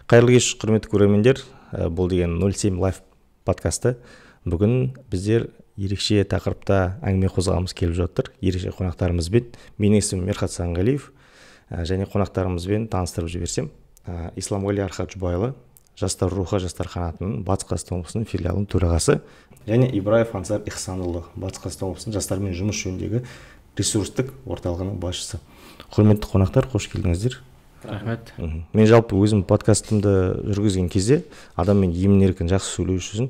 Қайырлы кеш, құрметті көрермендер. Бұл деген 07 Live подкасты. Бүгін біздер ерекше тақырыпта әңгіме қозғағымыз келіп жатыр. Ерекше қонақтарымызбен. Менің есімім Мерхат Сағынғалиев. Және қонақтарымызбен таныстырып жіберсем, Исламғали Архат-Жұбайлы, Жастар рухы жастар қанатының Батыс Қазақстан облысының филиалының төрағасы, және Ибраев Ансар Ихсанұлы, Батыс Қазақстан облысының жастармен жұмыс жөніндегі ресурстық орталығының басшысы. Құрметті қонақтар, қош келдіңіздер. Рахмет. Мен жалпы өзім подкастымды жүргізген кезде адаммен емін-еркін жақсы сөйлеу үшін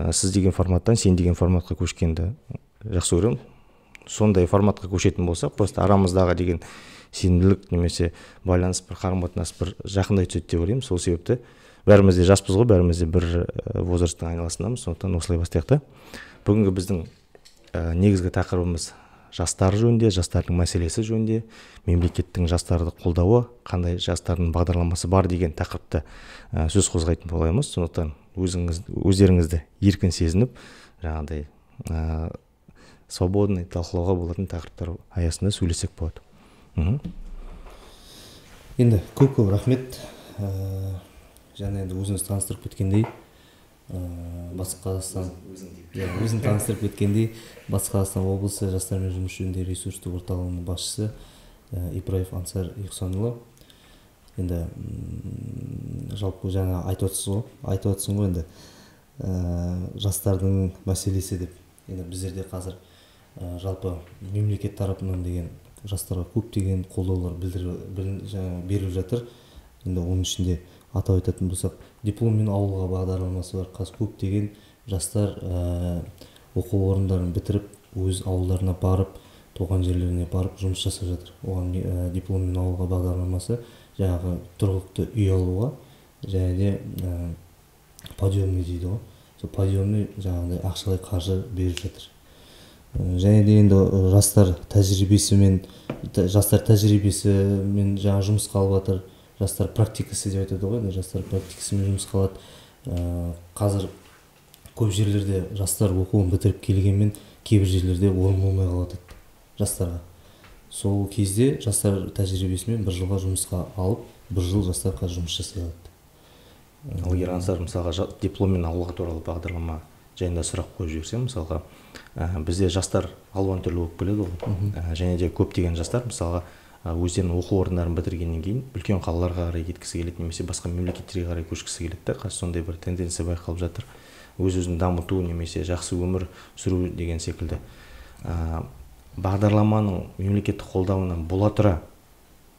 сіз деген форматтан сен деген форматқа көшкенді жақсы көремін. Сондай форматқа көшетін болсақ, просто арамыздағы деген сенімділік немесе байланыс, бір қарым-қатынас бір жақындай түседі деп ойлаймын. Сол себепті бәріміз де жаспыз ғой, бәріміз де бір возрасттың айналасындамыз, сондықтан осылай бастайық та. Бүгінгі біздің негізгі тақырыбымыз жастар жөнінде, жастардың мәселесі жөнінде, мемлекеттің жастарды қолдауы, қандай жастардың бағдарламасы бар деген тақырыпта сөз қозғайтын боламыз. Сондықтан өздеріңізді еркін сезініп, жаңағыдай свободный талқылауға болатын тақырыптар аясында сөйлесек болады. Енді көп рахмет. Және енді өзіңіз таныстырып кеткендей, Батыс Қазақстан өзін таныстырып кеткендей, Батыс Қазақстан облысы жастармен жұмыс жөніндегі ресурстық орталығының басшысы Ибраев Ансар Ихсанұлы. Енді жалпы жаңа айтып отырсың ғой, енді жастардың мәселесі деп. Енді біздерде қазір жалпы мемлекет тарапынан деген жастарға көптеген қолдаулар беріліп жатыр. Енді оның ішінде атап айтатын болсақ, дипломмен ауылға бағдарламасы бар. Қазір көптеген жастар оқу орындарын бітіріп, өз ауылдарына барып, туған жерлеріне барып жұмыс жасап жатыр. Оған дипломмен ауылға бағдарламасы жаңағы тұрғылықты үй алуға, және де подъемный дейді ғой. Сол подъемный жаңағыдай ақшалай қаржы беріп жатыр. Және де енді жастар тәжірибесімен жаңа жұмысқа алып жатыр. Жастар практикасы деп айтады ғой, жастар практикасымен жұмысқа алады. Қазір көп жерлерде жастар оқуын бітіріп келгенмен кейбір жерлерде орын болмай қалады жастарға. Сол кезде жастар тәжірибесімен бір жылға жұмысқа алып, бір жыл жастар қазір жұмыс жасай алады. Ал егер Ансар мысалға дипломмен ауылға туралы бағдарлама жайында сұрақ қойып жіберсем, мысалға бізде жастар алуан түрлі болып келеді ғой. Және де көптеген жастар мысалға өздерінің оқу орындарын бітіргеннен кейін үлкен қалаларға қарай кеткісі келеді, немесе басқа мемлекеттерге қарай көшкісі келеді. Қазір сондай бір тенденция байқалып жатыр. Өз-өзін дамыту немесе жақсы өмір сүру деген секілді. Бағдарламаның мемлекеттік қолдауынан бола тұра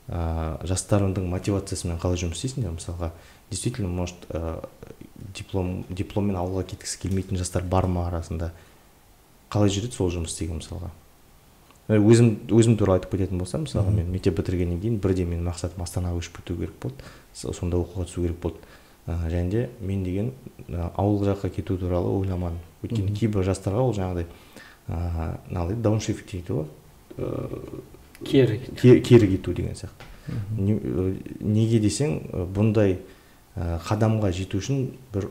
жастардың мотивациясымен қалай жұмыс істейсіңдер? Мысалға, действительно, может, дипломмен ауылға кеткісі келмейтін жастар бар ма арасында? Қалай жүреді сол жұмыс істеген мысалға? Өзім туралы айтып кететін болсам, мысалға, мен мектеп бітіргеннен кейін бірден менің мақсатым Астанаға көшіп кету керек болды. Сонда оқуға түсу керек болды. Және де мен деген ауыл жаққа кету туралы ойламадым. Өйткені кейбір жастарға ол жаңағыдай дауншифт дейді ғой. Кері кету деген сияқты. Неге десең, бұндай қадамға жету үшін бір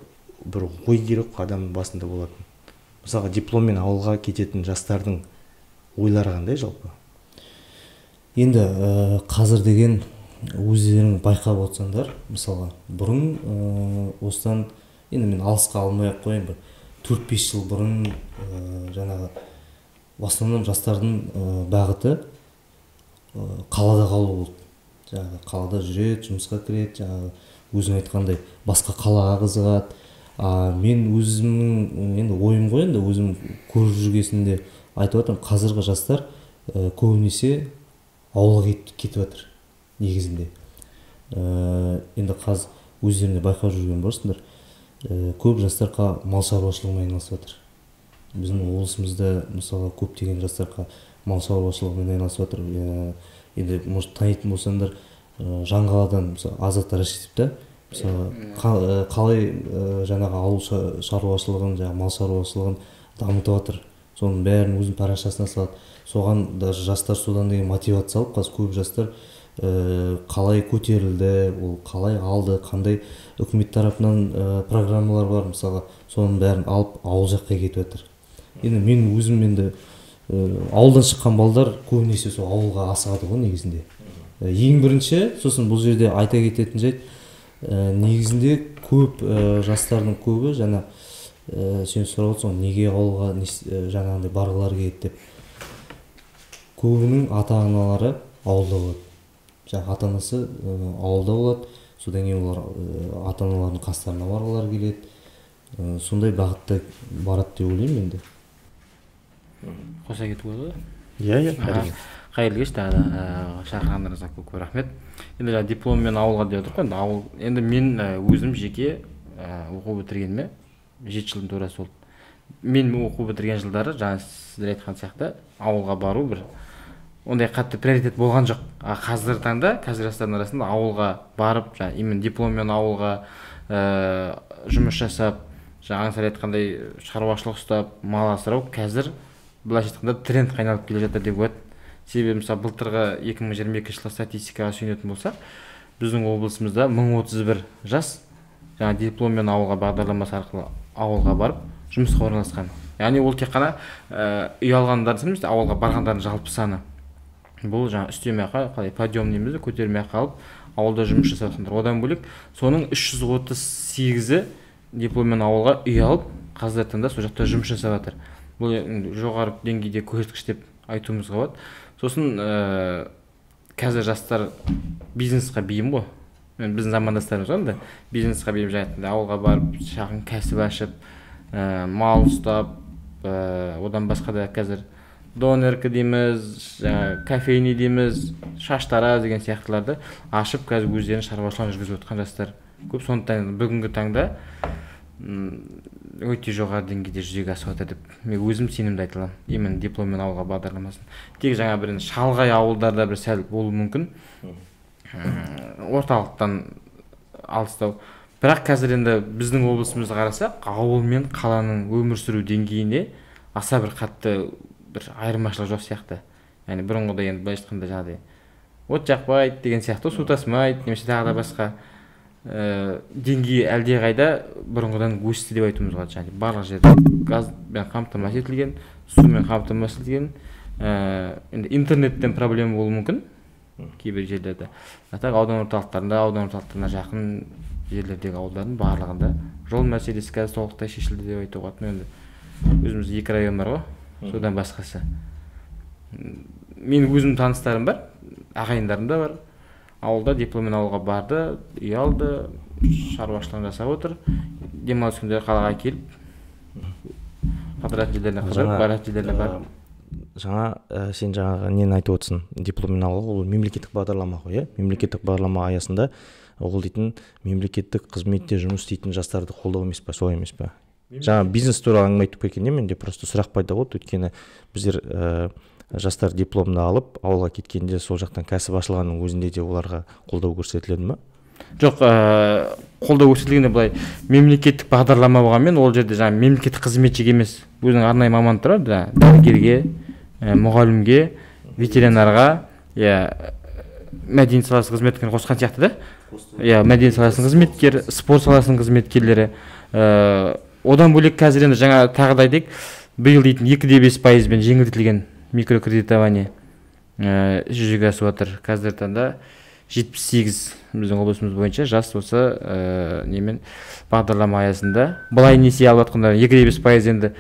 ой керек қадам басында болатын. Мысалға, дипломмен ауылға кететін жастардың ойлары қандай жалпы? Енді қазір деген өздерің байқап отырсаңдар, мысалға, бұрын осыдан, енді мен алысқа алмай-ақ қояйын, бір 4-5 жыл бұрын жаңағы в основном жастардың бағыты қалада қалу болды. Жаңағы қалада жүреді, жұмысқа кіреді, жаңағы өзің айтқандай басқа қалаға қызығады. Мен өзімнің енді ойым ғой, енді өзім көріп жүргесінде айтып отырмын, қазіргі жастар көбінесе ауылға кетіп жатыр негізінде. Енді қазір өздеріне байқап жүрген боларсыңдар, көп жастарға мал шаруашылығымен айналысып жатыр. Біздің облысымызда мысалы көптеген жастарға мал шаруашылығымен айналысып жатыр. Енді может танитын болсаңдар, Жаңғаладан Азат Рашидов та қалай жаңағы ауыл шаруашылығын, мал шаруашылығын дамытып жатыр. Соның бәрін өзінің парақшасына салады. Соған даже жастар содан деген мотивация алып, қазір көп жастар қалай көтерілді, ол қалай алды, қандай үкімет тарапынан программалар бар, мысалға, соның бәрін алып ауыл жаққа кетіп жатыр. Енді мен өзім енді ауылдан шыққан балдар көбінесе сол ауылға асығады ғой негізінде. Ең бірінші, сосын бұл жерде айта кететін жайт, негізінде көп жастардың көбі жаңа сен сұрап отырсың неге ауылға жаңағындай барғылары келеді деп. Көбінің ата-аналары ауылда болады. Жаңағы ата-анасы ауылда болады. Содан кейін олар ата-аналарының қастарына барғылары келеді. Сондай бағытта барады деп ойлаймын енді. Қоса кетіп қойды. Иә, Қайырлы кеш, тағы да шақырғандарыңызға көп рахмет. Енді жаңа дипломмен ауылға деп отырмық қой. Ауыл енді мен өзім жеке оқу бітіргеніме 7 жылдың турасы болды. Мен оқу бітірген жылдары жаңа сіздер айтқан сияқты ауылға бару бір ондай қатты приоритет болған жоқ. Қазір таңда қазір жастардың арасында ауылға барып, жаңа именно дипломмен ауылға жұмыс жасап, жаңа сіз айтқандай шаруашылық ұстап, мал асырау қазір былайша айтқанда тренд айналып келе жатыр деп болады. Себебі мысалы былтырғы 2022 жылғы статистикаға сүйенетін болсақ, біздің облысымызда 1031 жас жаңа дипломмен ауылға бағдарламасы арқылы ауылға барып жұмысқа орналасқан. Яғни ол тек қана үй алғандардың емес, ауылға барғандардың жалпы саны. Бұл жаңа үстемеақы, қалай подъем дейміз, көтермеақы алып ауылда жұмыс жасап жатқандар. Одан бөлек соның 338-і дипломмен ауылға үй алып, қазіргі таңда сол жақта жұмыс жасап жатыр. Бұл жоғары деңгейде көрсеткіш деп айтуымызға болады. Сосын қазір жастар бизнесқа бейім ғой. Біздің замандастарымыз ғой, бизнесқа бейім жайтында ауылға барып, шағын кәсіп ашып, мал ұстап, одан басқа да қазір донеркі дейміз, кофейни дейміз, шаштараз деген сияқтыларды ашып, қазір өздерінің шаруашылығын жүргізіп отқан жастар көп. Сондықтан бүгінгі таңда өте жоғары деңгейде жүзеге асып жатыр деп мен өзім сенімді айта аламын. Именно дипломмен ауылға бағдарламасын. Тек жаңа бір шалғай ауылдарда бір сәл болуы мүмкін. Орталықтан алыстау. Бірақ қазір енді біздің облысымызды қарасақ, ауыл мен қаланың өмір сүру деңгейіне аса бір қатты бір айырмашылық жоқ сияқты. Яғни бұрынғыдай енді былайша айтқанда жаңағыдай от жақпайды деген сияқты, су тасымайды, немесе тағы да басқа деңгейі әлдеқайда бұрынғыдан өсті деп айтуымыз болады. Яғни барлық жерде газбен қамтамасыз етілген, сумен қамтамасыз етілген, енді интернеттен проблема болуы мүмкін кейбір жерлерде. Аудан орталықтарына жақын жерлердегі ауылдардың барлығында жол мәселесі қазір толықтай шешілді деп айтуға болады. Енді өзімізде 2 район бар ғой, содан басқасы. Мен өзім таныстарым бар, ағайындарым да бар. Ауылда дипломмен ауылға барды, үй алды, шаруашылығын жасап отыр. Демалыс күндері қалаға келіп, қыдыратын жерлеріне қыдырып, баратын жерлеріне барып. Жаңа сен жаңағы нені айтып отырсың, дипломмен ауылға, ол мемлекеттік бағдарлама ғой, мемлекеттік бағдарлама аясында ол дейтін мемлекеттік қызметте жұмыс істейтін жастарды қолдау емес па, солай емес па? Жаңа бизнес туралы әңгіме айтып кеткенде менде просто сұрақ пайда болды. Өйткені біздер жастар дипломды алып ауылға кеткенде сол жақтан кәсіп ашылғанның өзінде де оларға қолдау көрсетіледі ме? Жоқ, қолдау көрсетілгенде былай мемлекеттік бағдарлама болғанмен ол жерде жаңа мемлекеттік қызметшіге емес, өзінің арнайы маман тұрады, дәрігерге, мұғалімге, ветеринарға, мәдениет саласы қызметкерін қосқан сияқты да. Мәдениет саласының қызметкері, спорт саласының қызметкерлері. Одан бөлек қазір енді жаңа тағы да айтайық, биыл дейтін 2,5% жеңілдетілген микрокредитование жүзеге асып жатыр. Қазір таңда 78 біздің облысымыз бойынша жас осы немен бағдарлама аясында былай несие алып жатқандар 2,5% енді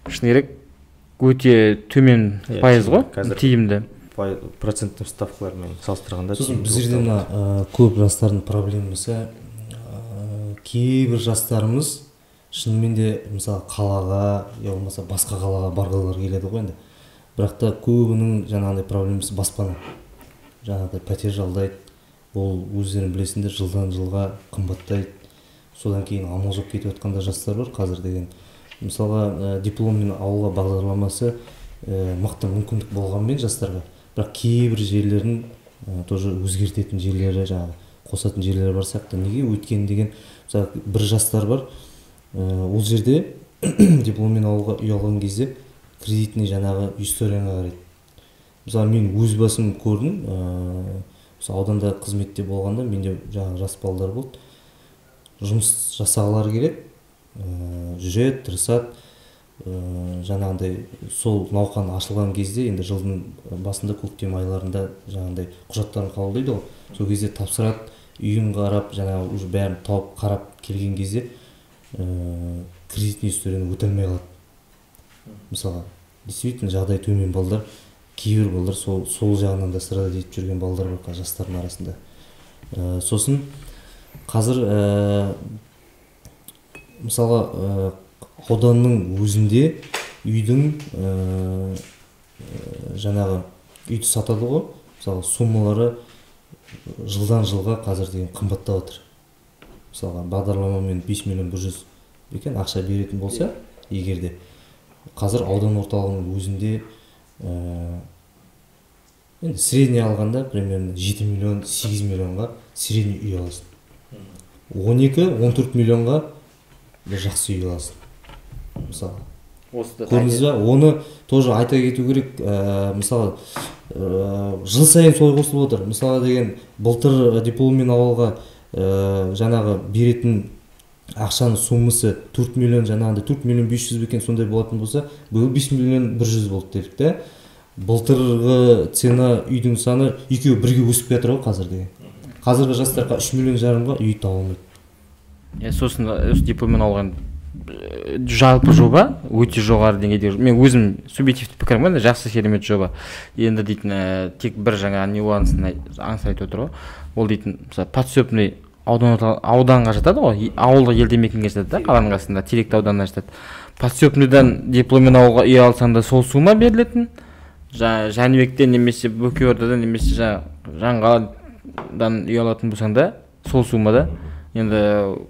шыны керек өте төмен пайыз ғой, тиімді. Проценттік ставкалармен салыстырғанда. Біздерде көп жастардың проблемасы, кейбір жастарымыз шынымен де мысалы қалаға, я болмаса басқа қалаға барғылары келеді ғой енді. Бірақ та көбінің жаңағыдай проблемасы баспана. Жаңағыдай пәтер жалдайды. Ол өздерің білесіңдер, жылдан жылға қымбаттайды. Содан кейін амал жоқ кетіп жатқан жастар бар қазір деген. Мысалға дипломмен ауылға бағдарламасы мықты мүмкіндік болғанмен жастарға, бірақ кейбір жерлерін тоже өзгертетін жерлері, жаңағы қосатын жерлері бар сияқты. Неге? Өйткені деген мысалы бір жастар бар, ол жерде дипломмен ауылға үй алған кезде кредитный жаңағы историяға қарайды. Мысалы мен өз басым көрдім, мысалы ауданда қызметте болғанда менде жаңағы жас балалар болды. Жұмыс жасағылары келеді, жүреді, тырысады. Жаңағындай сол науқан ашылған кезде, енді жылдың басында көктем айларында жаңағындай құжаттарын қабылдайды ғой. Сол кезде тапсырады, үйін қарап жаңағы уже бәрін тауып қарап келген кезде кредитный историяны өте алмай қалады. Мысалға действительно жағдай төмен балдар, кейбір балдар сол жағынан да страдать етіп жүрген балдар бар жастардың арасында. Сосын қазір мысалға ауданның өзінде үйдің жаңағы үйді сатады ғой, мысалы суммалары жылдан жылға қазір деген қымбаттап жатыр. Мысалға бағдарламамен 5 миллион 100 екен ақша беретін болса, егерде қазір аудан орталығының өзінде енді средний алғанда примерно 7 миллион 8 миллионға средний үй аласың. 12-14 миллионға бір жақсы үй аласың. Мысалы көрдіңіз ба? Оны тоже айта кету керек. Мысалы жыл сайын солай қосылып отыр. Мысалы деген былтыр дипломмен ауылға жаңағы беретін ақшаның суммасы 4 миллион, жаңағында 4 миллион 500 екен, сондай болатын болса, биыл 5 миллион 100 болды делік та. Былтырғы цена үйдің саны екеуі бірге өсіп жатыр ғой қазір деген. Қазіргі жастарға 3 миллион жарымға үй таба алмайды. Сосын дипломмен алған жалпы жоба өте жоғары деңгейде. Мен өзім субъективті пікірім ғой, жақсы керемет жоба. Енді дейтін тек бір жаңа нюансын аңсайтып отыр ғой. Ол дейтін мысалы подсөпный ауданға жатады ғой, ауылдық елді мекенге жатады да, қаланың қасында, Теректі ауданына жатады. Подсөпныйдан дипломмен ауылға үй алсаң да сол сума берілетін. Жәнібектен немесе Бөкеордадан немесе Жаңғаладан үй алатын болсаң да сол суммада. Енді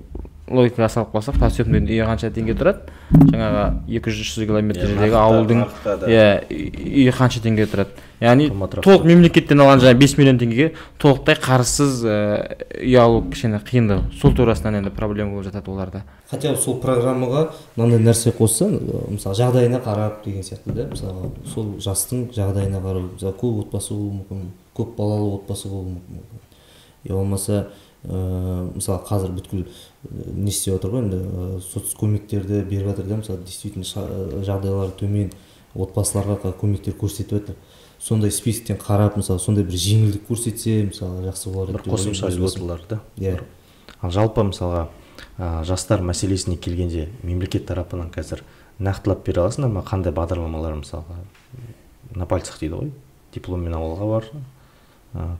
логикаға салып қалсақ, подсөпныйдың үйі қанша теңге тұрады? Жаңағы 200-300 километр жердегі ауылдың үйі қанша теңге тұрады? Яғни толық мемлекеттен алған жаңа 5 миллион теңгеге толықтай қарызсыз үй алу кішкене қиындау. Сол турасынан енді проблема болып жатады оларда. Хотя сол программаға мынандай нәрсе қосса, мысалы жағдайына қарап деген сияқты да, мысалы сол жастың жағдайына қарау, мысалы көп отбасы болуы мүмкін, көп балалы отбасы болуы мүмкін. Болмаса мысалы қазір бүткіл не істеп отыр ғой, енді соцкөмектерді беріп жатыр да, мысалы действительно жағдайлары төмен отбасыларға көмектер көрсетіп жатыр. Сондай списоктен қарап, мысалы сондай бір жеңілдік көрсетсе, мысалы жақсы болады. Бір қосымша льготалар да. Ал жалпы мысалға жастар мәселесіне келгенде мемлекет тарапынан қазір нақтылап бере аласыңдар ма? Қандай бағдарламалар мысалға на пальцах дейді ғой, дипломмен ауылға бар,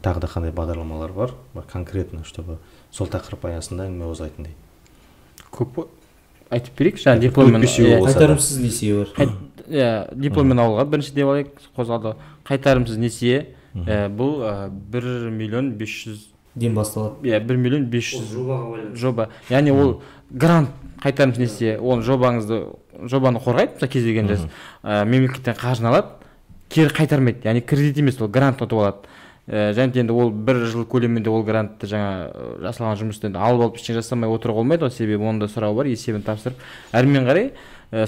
тағы да қандай бағдарламалар бар конкретно, чтобы сол тақырып аясында әңгіме қозғайтындай. Көп айтып берейік, жаңа дипломмен қайтарымсыз несие бар. Дипломмен ауылға бірінші деп алайық, қозғалды. Қайтарымсыз несие бұл 1 миллион 500 ден басталады. 1 миллион 500 жоба. Яғни ол грант қайтарымсыз несие, ол жобаны қорғайды, кез келген жас мемлекеттен қаржыны алады, кері қайтармайды. Яғни кредит емес, ол грант ұтып алады. Және енді ол бір жыл көлемінде ол грантты жаңа жасалған жұмысты алып алып ештеңе жасамай отыруға болмайды ғой, себебі онда сұрау бар, есебін тапсырып әрмен қарай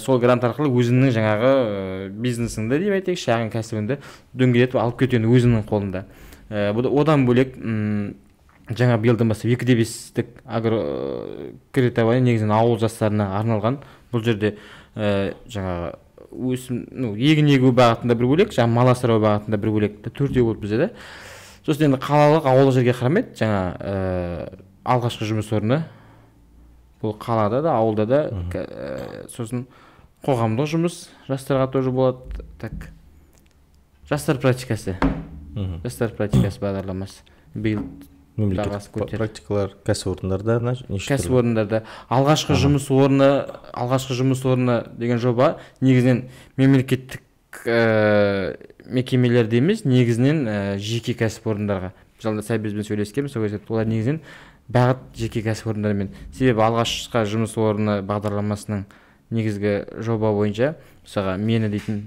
сол грант арқылы өзіңнің жаңағы бизнесіңді деп айтайық, шағын кәсібіңді дөңгелетіп алып кетуің өзіңнің қолында. Одан бөлек жаңа биылдан бастап 2/5-тік агрокредитование негізінен ауыл жастарына арналған. Бұл жерде жаңағы егін егу бағытында бір бөлек, жаңа мал асырау бағытында бір бөлек, төртеу болды бізде да. Сосын енді қалалық ауылдық жерге қарамайды, жаңа алғашқы жұмыс орны бұл қалада да, ауылда да. Сосын қоғамдық жұмыс жастарға тоже болады. Так, жастар практикасы бағдарламасы биыл мемлекеттік практикалар кәсіпорындарда, кәсіпорындарда алғашқы жұмыс орны деген жоба негізінен мемлекеттік мекемелерде емес, негізінен жеке кәсіпорындарға. Мысалы Сәбизбен сөйлескенбіз, олар негізінен бағыт жеке кәсіпорындармен. Себебі алғашқы жұмыс орны бағдарламасының негізгі жоба бойынша, мысалға мені дейтін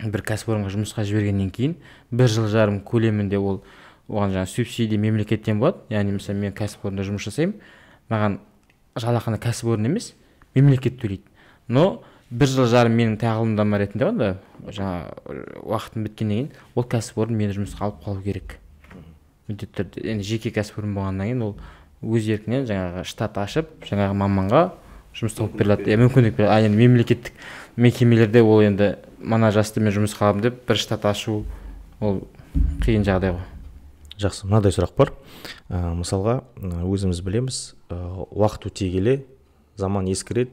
бір кәсіпорынға жұмысқа жібергеннен кейін 1 жыл жарым көлемінде оған жаңа субсидия мемлекеттен болады. Яғни мысалы мен кәсіпорында жұмыс жасаймын, маған жалақыны кәсіпорын емес, мемлекет төлейді. Но 1 жыл жарым менің тағылымдама ретінде ғой да, жаңа уақытым біткеннен кейін ол кәсіпорын мені жұмысқа алып қалу керек. Енді жеке кәсіпорын болғаннан кейін ол өз еркінен жаңағы штат ашып, жаңағы маманға жұмыс тауып беріледі. Мүмкіндік беріледі. Енді мемлекеттік мекемелерде ол енді мана жасты мен жұмысқа аламын деп бір штат ашу ол қиын жағдай ғой. Жақсы, мынадай сұрақ бар. Мысалға, өзіміз білеміз, уақыт өте келе заман ескіреді,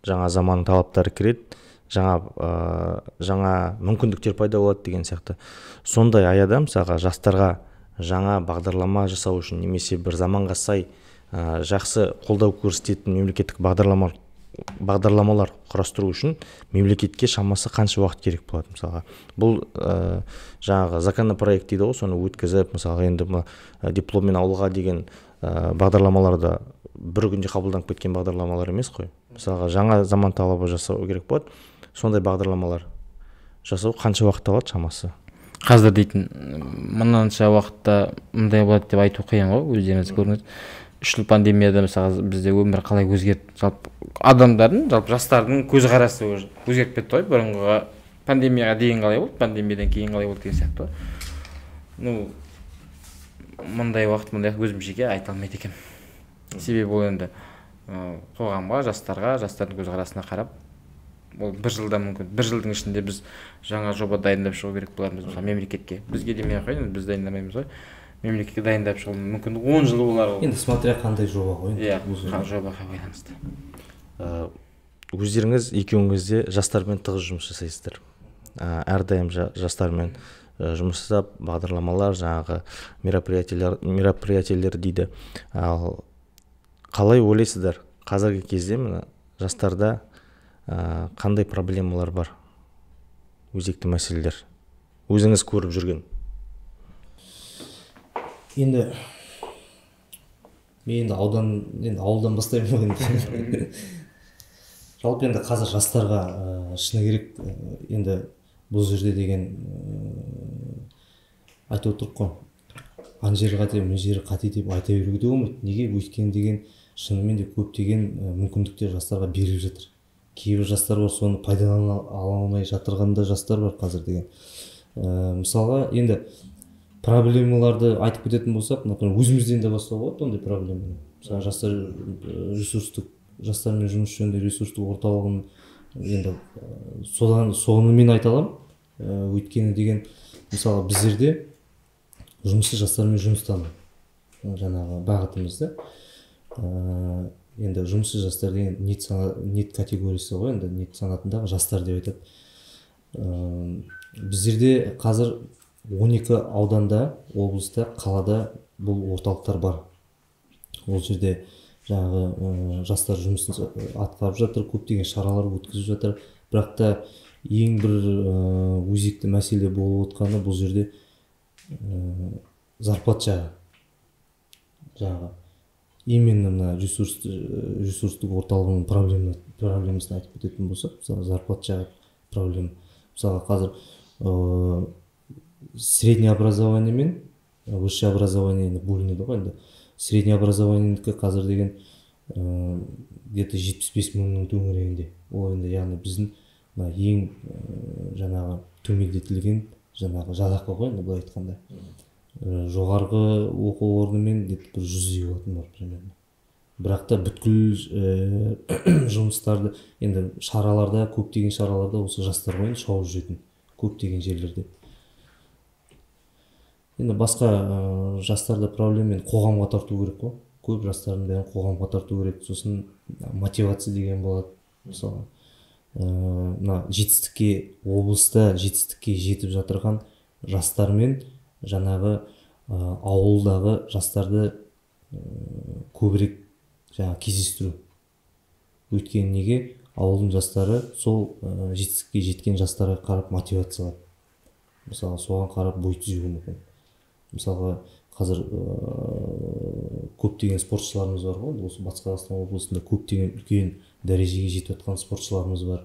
жаңа заманның талаптары кіреді, жаңа мүмкіндіктер пайда болады деген сияқты. Сондай аяда мысалға жастарға жаңа бағдарлама жасау үшін немесе бір заманға сай жақсы қолдау көрсететін мемлекеттік бағдарламалар құрастыру үшін мемлекетке шамасы қанша уақыт керек болады? Мысалға, бұл жаңағы законопроект дейді ғой, соны өткізіп, мысалға енді дипломмен ауылға деген бағдарламаларда бір күнде қабылданып кеткен бағдарламалар емес қой. Мысалға, жаңа заман талабы жасау керек болады. Сондай бағдарламалар жасау қанша уақыт алады шамасы? Қазір дейтін мынанша уақытта мындай болады деп айту қиын ғой, өздеріңіз көрдіңіз. 3 жыл пандемияда мысалы бізде өмір қалай өзгерді, жалпы адамдардың, жалпы жастардың көзқарасы өзгеріп кетті ғой. Бұрынғыға пандемияға дейін қалай болды, пандемиядан кейін қалай болды деген сияқты. Мындай уақыт, өзім жеке айта алмайды екенмін. Себебі ол енді қоғамға, жастардың көзқарасына қарап, ол 1 жылда мүмкін, 1 жылдың ішінде біз жаңа жоба дайындап шығу керек болармыз. Мысалы мемлекетке, бізге демей ақ қойын, біз дайындамаймыз ғой. Мемлекетке дайындап шығу мүмкін 10 жыл болар. Енді смотря қандай жоба ғой. Иә, жобаға байланысты. Өздеріңіз екеуіңіз де жастармен тығыз жұмыс жасайсыздар. Әрдайым жастармен жұмыс жасап, бағдарламалар, жаңағы мероприятиялар дейді. Ал қалай ойлайсыздар, қазіргі кезде жастарда қандай проблемалар бар, өзекті мәселелер, өзіңіз көріп жүрген? Енді мен ауылдан бастаймын енді. Жалпы енді қазір жастарға шыны керек, енді бұл жерде деген айтып отырық қой. Ана жері қате, мына жері қате деп айта беруге де болмайды. Неге? Өйткені деген шынымен де көптеген мүмкіндіктер жастарға беріліп жатыр. Кейбір жастар бар, соны пайдалана алмай жатырғанда жастар бар қазір деген. Мысалға, енді проблемаларды айтып кететін болсақ, өзімізден де бастауға болады ондай проблеманы. Мысалы, жастармен жұмыс жөнінде ресурстық орталығын енді соны мен айта аламын. Өйткені деген, мысалы, біздерде жұмыссыз жастармен жұмыстану жаңағы бағытымызда. Енді жұмыссыз жастар деген нет категориясы ғой, енді нет санатындағы жастар деп айтады. Біздерде қазір 12 ауданда, облыста, қалада бұл орталықтар бар. Ол жерде жаңағы жастар жұмысын атқарып жатыр, көптеген шаралар өткізіп жатыр. Бірақ та ең бір өзекті мәселе болып отқаны бұл жерде зарплат жағы. Именно мына ресурстық орталығының проблемасын айтып кететін болсақ, мысалы зарплат жағы проблема. Мысалы қазір среднее образование мен высшее образование бөлінеді ғой. Енді среднее образованиенікі қазір деген где-то 75 мыңның төңірегінде. Ол енді яғни біздің ең жаңағы төмендетілген жаңағы жалақы ғой, енді былай айтқанда. Жоғарғы оқу орнымен где-то 100 болатын бар примерно. Бірақ та бүткіл жұмыстарды, енді шараларда, көптеген шараларда осы жастар ғой шауып жүретін көптеген жерлерде. Енді басқа жастарда проблемен қоғамға тарту керек қой. Көп жастардың бәрін қоғамға тарту керек. Сосын мотивация деген болады. Мысалы, жетістікке, облыста жетістікке жетіп жатырған жастармен жаңағы ауылдағы жастарды көбірек кездестіру. Өйткені неге? Ауылдың жастары сол жетістікке жеткен жастарға қарап мотивация алады. Мысалы, соған қарап бой түзеуі мүмкін. Мысалға, қазір көптеген спортшыларымыз бар ғой. Осы Батыс Қазақстан облысында көптеген үлкен дәрежеге жетіп жатқан спортшыларымыз бар.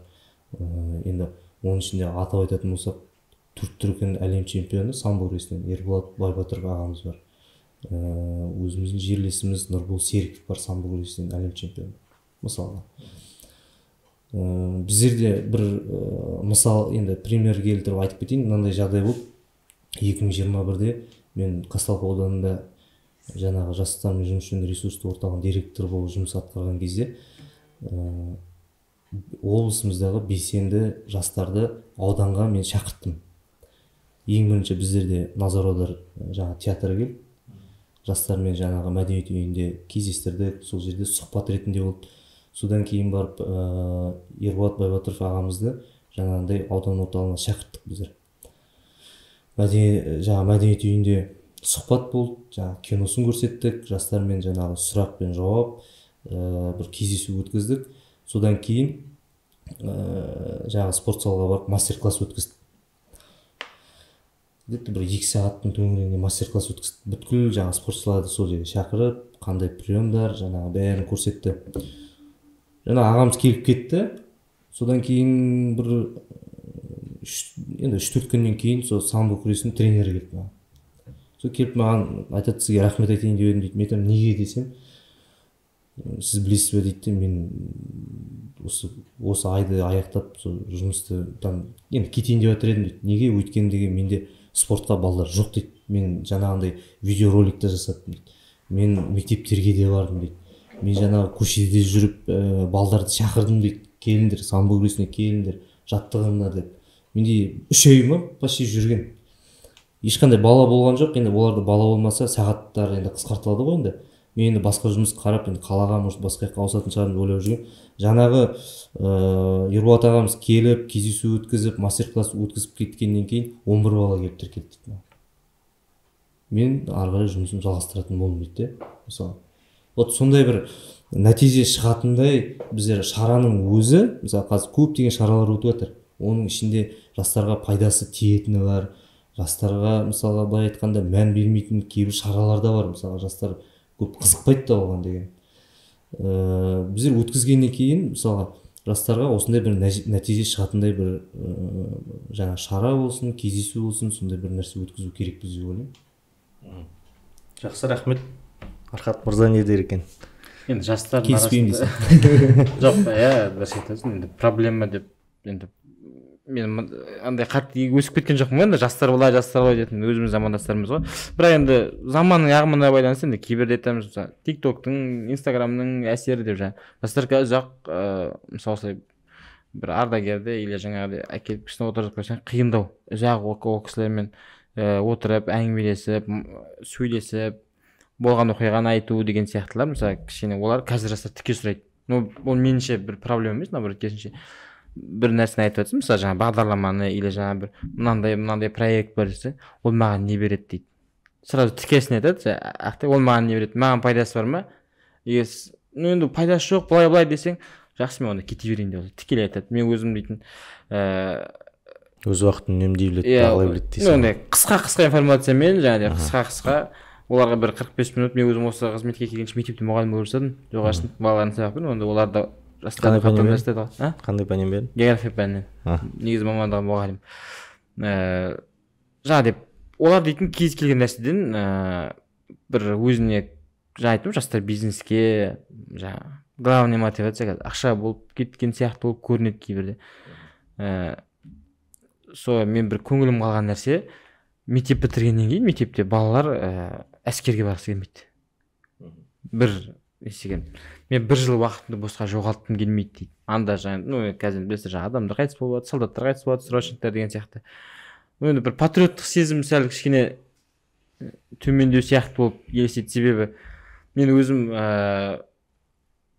Енді оның ішінде атап айтатын болсақ, түркі әлем чемпионы самбо күресінен Ерболат Байбатыр ағамыз бар. Өзіміздің жерлесіміз Нұрбол Серіков бар, самбо күресінен әлем чемпионы. Мысалға. Біздерде бір мысал, енді премьер келтіріп айтып кетейін. Мынандай жағдай болды. 2021-де мен Қазталов ауданында жаңағы жастармен жұмыс жөнінде ресурстық орталығының директоры болып жұмыс атқарған кезде облысымыздағы белсенді жастарды ауданға мен шақырттым. ең бірінші біздерде назар аударып жаңағы театрға келіп жастармен жаңағы мәдениет үйінде кездестірдік, сол жерде сұхбат ретінде болды. Содан кейін барып Ерболат Байбатыров ағамызды жаңағындай аудан орталығына шақырттық біздер. Жаңағы мәдениет үйінде сұхбат болды, жаңағы киносын көрсеттік, жастармен жаңағы сұрақ пен жауап бір кездесу өткіздік. Содан кейін жаңағы спорт залға барып мастер-класс өткіздік. Бір 2 сағаттың төңірегінде мастер-класс өткіздік. Бүткіл жаңағы спортшыларды сол жерге шақырып, қандай приемдар, жаңағы бәрін көрсетті. Жаңа ағамыз келіп кетті. Содан кейін бір 3-4 күннен кейін сол самбо күресінің тренері келді маған. Сол келіп маған айтады, сізге рахмет айтайын деп едім дейді. Мен айтамын, неге десем, сіз білесіз бе дейді, мен осы айды аяқтап сол жұмысты енді кетейін деп жатыр едім дейді. Неге? Өйткені деген менде спортқа балдар жоқ дейді. Мен жаңағындай видеороликті жасаттым дейді. Мен мектептерге де бардым дейді. Мен жаңағы көшеде жүріп балдарды шақырдым дейді. Келіңдер, самбо күресіне келіңдер, жаттығыңдар деп. Менде 3 ай ма почти жүрген. Ешқандай бала болған жоқ. Енді оларда бала болмаса сағаттар енді қысқартылады ғой енді. Мен енді басқа жұмыс қарап, енді қалаға, может, басқа жаққа ауысатын шығармын деп ойлап жүрген. Жаңағы Ерболат ағамыз келіп, кездесу өткізіп, мастер-класс өткізіп кеткеннен кейін 11 бала келіп тіркелді дейді. Мен ары қарай жұмысымды жалғастыратын болдым дейді. Мысалы, вот сондай бір нәтиже шығатындай біздер шараның өзі, мысалы қазір көптеген шаралар өтіп жатыр. Оның ішінде жастарға пайдасы тиетіні бар. Жастарға мысалға былай айтқанда мән бермейтін кейбір шаралар да бар. Мысалы жастар көп қызықпайды да оған деген. Біздер өткізгеннен кейін мысалға жастарға осындай бір нәтиже шығатындай бір жаңа шара болсын, кездесу болсын, сондай бір нәрсе өткізу керек біз деп ойлаймын. Жақсы, рахмет. Архат мырза не дер екен? Енді жастар келіспеймін десең. Жоқ, дұрыс айтасың. Енді проблема деп енді мен андай қатты өсіп кеткен жоқпын енді, жастар былай дейтін өзіміз замандастарымыз ғой. Бірақ енді заманның ағымына байланысты енді кейбірде айтамыз, мысалы TikTok-тың, Instagram-ның әсері деп жаңа. Жастар ұзақ мысалы бір ардагерді или жаңағыдай әкеліп кісіні отырғызып қойсаң қиындау. Ұзақ ол кісілермен отырып, әңгімелесіп, сөйлесіп, болған оқиғаны айту деген сияқтылар, мысалы кішкене олар қазір жастар тіке сұрайды. Ол меніңше бір проблема емес, наоборот керісінше бір нәрсені айтып жатсың, мысалы жаңа бағдарламаны или жаңа бір мынандай проект бар десе, ол маған не береді дейді. Сразу тікесін айтады, ол маған не береді, маған пайдасы бар ма? Енді пайдасы жоқ, былай десең, жақсы, мен онда кете берейін деп тікелей айтады. Мен өзім дейтін өз уақытын үнемдей біледі, бағалай біледі дейсің. Ондай қысқа информациямен, жаңағыдай қысқа оларға бір 45 минут, мен өзім осы қызметке келгенше мектепте мұғалім болып жасадым, жоғары сынып балаларын сабақ бердім, онда оларды қандай пәнен бердің? География пәнінен. Негізі мамандығым мұғалім. Жаңа деп, олар дейтін кез келген нәрседен бір өзіне жаңа айттым, жастар бизнеске, жаңа главный мотивация ақша болып кеткен сияқты болып көрінеді кейбірде. Сол мен бір көңілім қалған нәрсе, мектеп бітіргеннен кейін мектепте балалар әскерге барғысы келмейді. Бір естіген. Мен 1 жыл уақытымды босқа жоғалтқым келмейді дейді. Анда жаңа, қазір білесіздер, жаңа адамдар қайтыс болады, солдаттар қайтыс болады, срочниктер деген сияқты. Енді бір патриоттық сезім сәл кішкене төмендеу сияқты болып елестейді, себебі мен өзім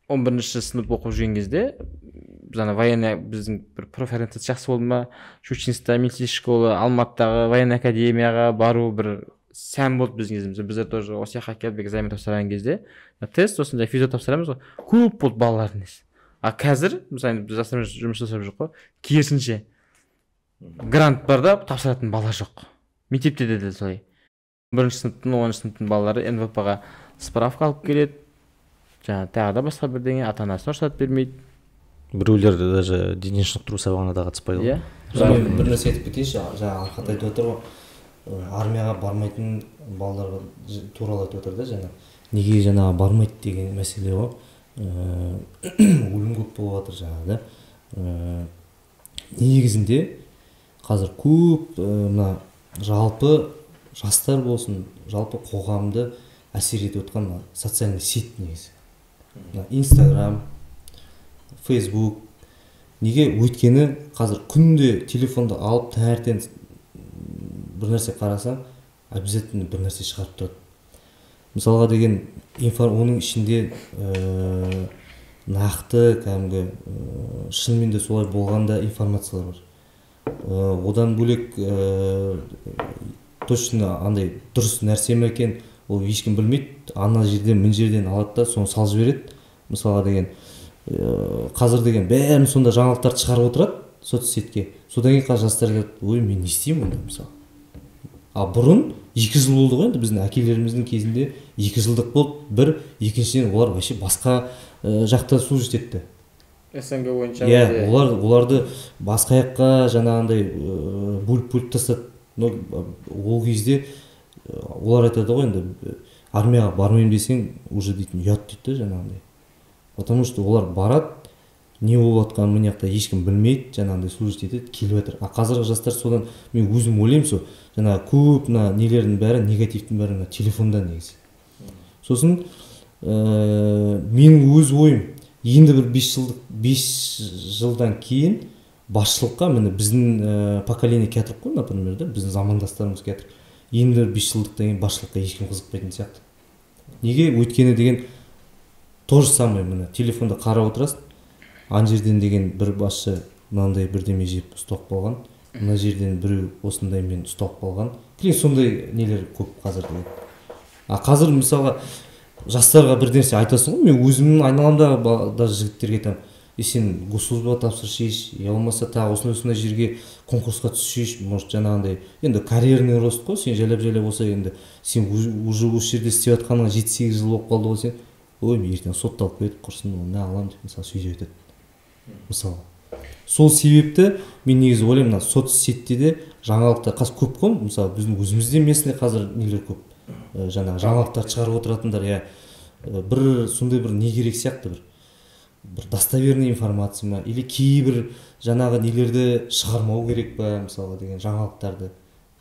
11-ші сынып оқып жүрген кезде, жаңа военный біздің бір профориентация жақсы болды ма, Щучинская медицинская школа, Алматыдағы военный академияға бару бір сән болды біздің кезімізде. Біздер тоже осы жаққа келіп экзамен тапсырған кезде тест, осындай физио тапсырамыз ғой, көп болды балалардың несі. А қазір мысалы біз жастармен жұмыс жасап жүрік қой, керісінше грант бар да тапсыратын бала жоқ. Мектепте де солай. 1-ші сыныптың, 10-ші сыныптың балалары НВП-ға справка алып келеді. Жаңа тағы да басқа бірдеңе, ата-анасы рұқсат бермейді. Біреулер даже дене шынықтыру сабағына да қатыспайды ғой. Бір нәрсе айтып кетейінші, жаңа Архат айтып отыр ғой, армияға бармайтын балаларға туралы айтып отыр да, жаңа неге жаңа бармайды деген мәселе ғой. Өлім көп болып жатыр жаңа да. Негізінде қазір көп мына жалпы жастар болсын, жалпы қоғамды әсер етіп отқан социальный сеть негізі. Instagram, Facebook. Неге? Өйткені қазір күнде телефонды алып таңертең бір нәрсе қарасаң обязательно бір нәрсе шығарып тұрады. Мысалға деген оның ішінде нақты кәдімгі шынымен де солай болғанда информациялар бар. Одан бөлек точно андай дұрыс нәрсе ме екен ол ешкім білмейді. Ана жерден мына жерден алады да соны салып жібереді. Мысалға деген қазір деген бәрін сонда жаңалықтарды шығарып отырады соцсетке. Содан кейін қазір жастар айтады, ой мен не істеймін онда мысалы. А бұрын 2 жыл болды ғой енді біздің әкелеріміздің кезінде 2 жылдық болды. Бір, екіншіден олар вообще басқа жақта служить етті. СНГ бойынша. Оларды басқа жаққа жаңағындай бөліп тастады. Ол кезде олар айтады ғой енді армияға бармаймын десең уже дейтін ұят дейді жаңағындай. Потому что олар барады, не болып жатқанын мына жақта ешкім білмейді, жаңағындай служить етеді, келіп жатыр. А қазіргі жастар содан мен өзім ойлаймын сол жаңағы көп мына нелердің бәрі негативтің бәрі телефонда негізі. Сосын менің өз ойым енді бір 5 жылдан кейін басшылыққа міне біздің поколение келатыр ғой, например, да, біздің замандастарымыз келатыр. Енді 5 жылдықтан кейін басшылыққа ешкім қызықпайтын сияқты. Неге? Өйткені деген то же самое міне телефонда қарап отырасың. Ана жерден деген бір басшы мынандай бірдеме жеп ұстап қалған, мына жерден біреу осындай мен ұстап қалған. Сондай нелер көп қазір деген. А қазір мысалға жастарға бір нәрсе айтасың ғой, мен өзімнің айналамдағы даже жігіттерге айтамын, сен госслужба тапсыр шеш, я болмаса тағы осындай жерге конкурсқа түсшеш, может жаңағындай енді карьерный рост қой, сен жайлап болса енді сен уже осы жерде істеп жатқаныңа 7-8 жыл болып қалды ғой сен. Ой, мен ертең сотталып кетіп құрсын, оны не аламын деп мысалы сөйтіп айтады. Мысалы сол себепті мен негізі ойлаймын, мына соцсетте де жаңалықтар қазір көп қой, мысалы біздің өзімізде местный қазір нелер көп, жаңағы жаңалықтар шығарып отыратындар. Бір сондай бір не керек сияқты, бір достоверный информация ма, или кейбір жаңағы нелерді шығармау керек па, мысалға деген жаңалықтарды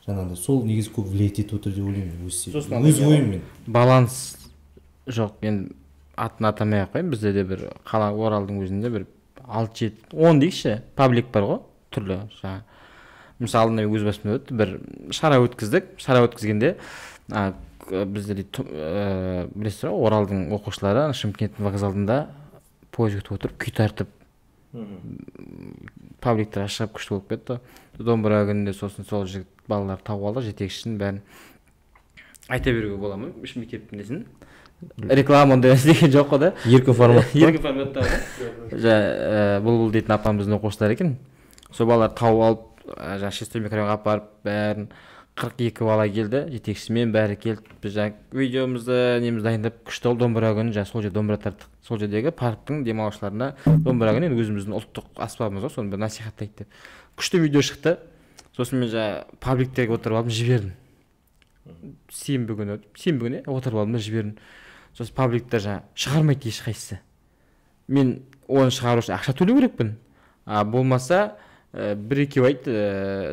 жаңағыдай сол негізі көп влиять етіп отыр деп ойлаймын. Өз ойым мен. Баланс жоқ, енді атын атамай ақ қояйын, бізде де бір қала Оралдың өзінде бір 6-7-10 дейікші паблик бар ғой, түрлі жаңағы. Мысалы мен өз басымда өтті, бір шара өткіздік. Шара өткізгенде бізде білесіздер ғой, Оралдың оқушылары Шымкент вокзалында пойыз күтіп отырып күй тартып пабликтерге шығып күшті болып кетті. Домбыра күнінде сосын сол жігіт балалар тауып алды, жетекшісін бәрін айта беруге бола ма? Үш мектептің несін реклама ондай деген жоқ қой да. Еркін формат. Еркін форматта ғой. Бұл дейтін апамыздың оқушылары екен. Сол балалар тауып алып, жаңағы шестой микрорайонға апарып бәрін 42 бала келді, жетекшісімен бәрі келді. Біз жаңағы видеомызды немізді дайындап күшті ол домбыра күнін жаңағы сол жерде домбыра тарттық. Сол жердегі парктың демалушыларына домбыра күні өзіміздің ұлттық аспабымыз ғой, соны бір насихаттайды деп. Күшті видео шықты. Сосын мен жаңағы пабликтерге отырып алдым, жібердім. Сенбі күні отырып алдым да жібердім. Сосын пабликтер жаңағы шығармайды ешқайсысы. Мен оны шығару үшін ақша төлеу керекпін. Болмаса бір-екеу айтты,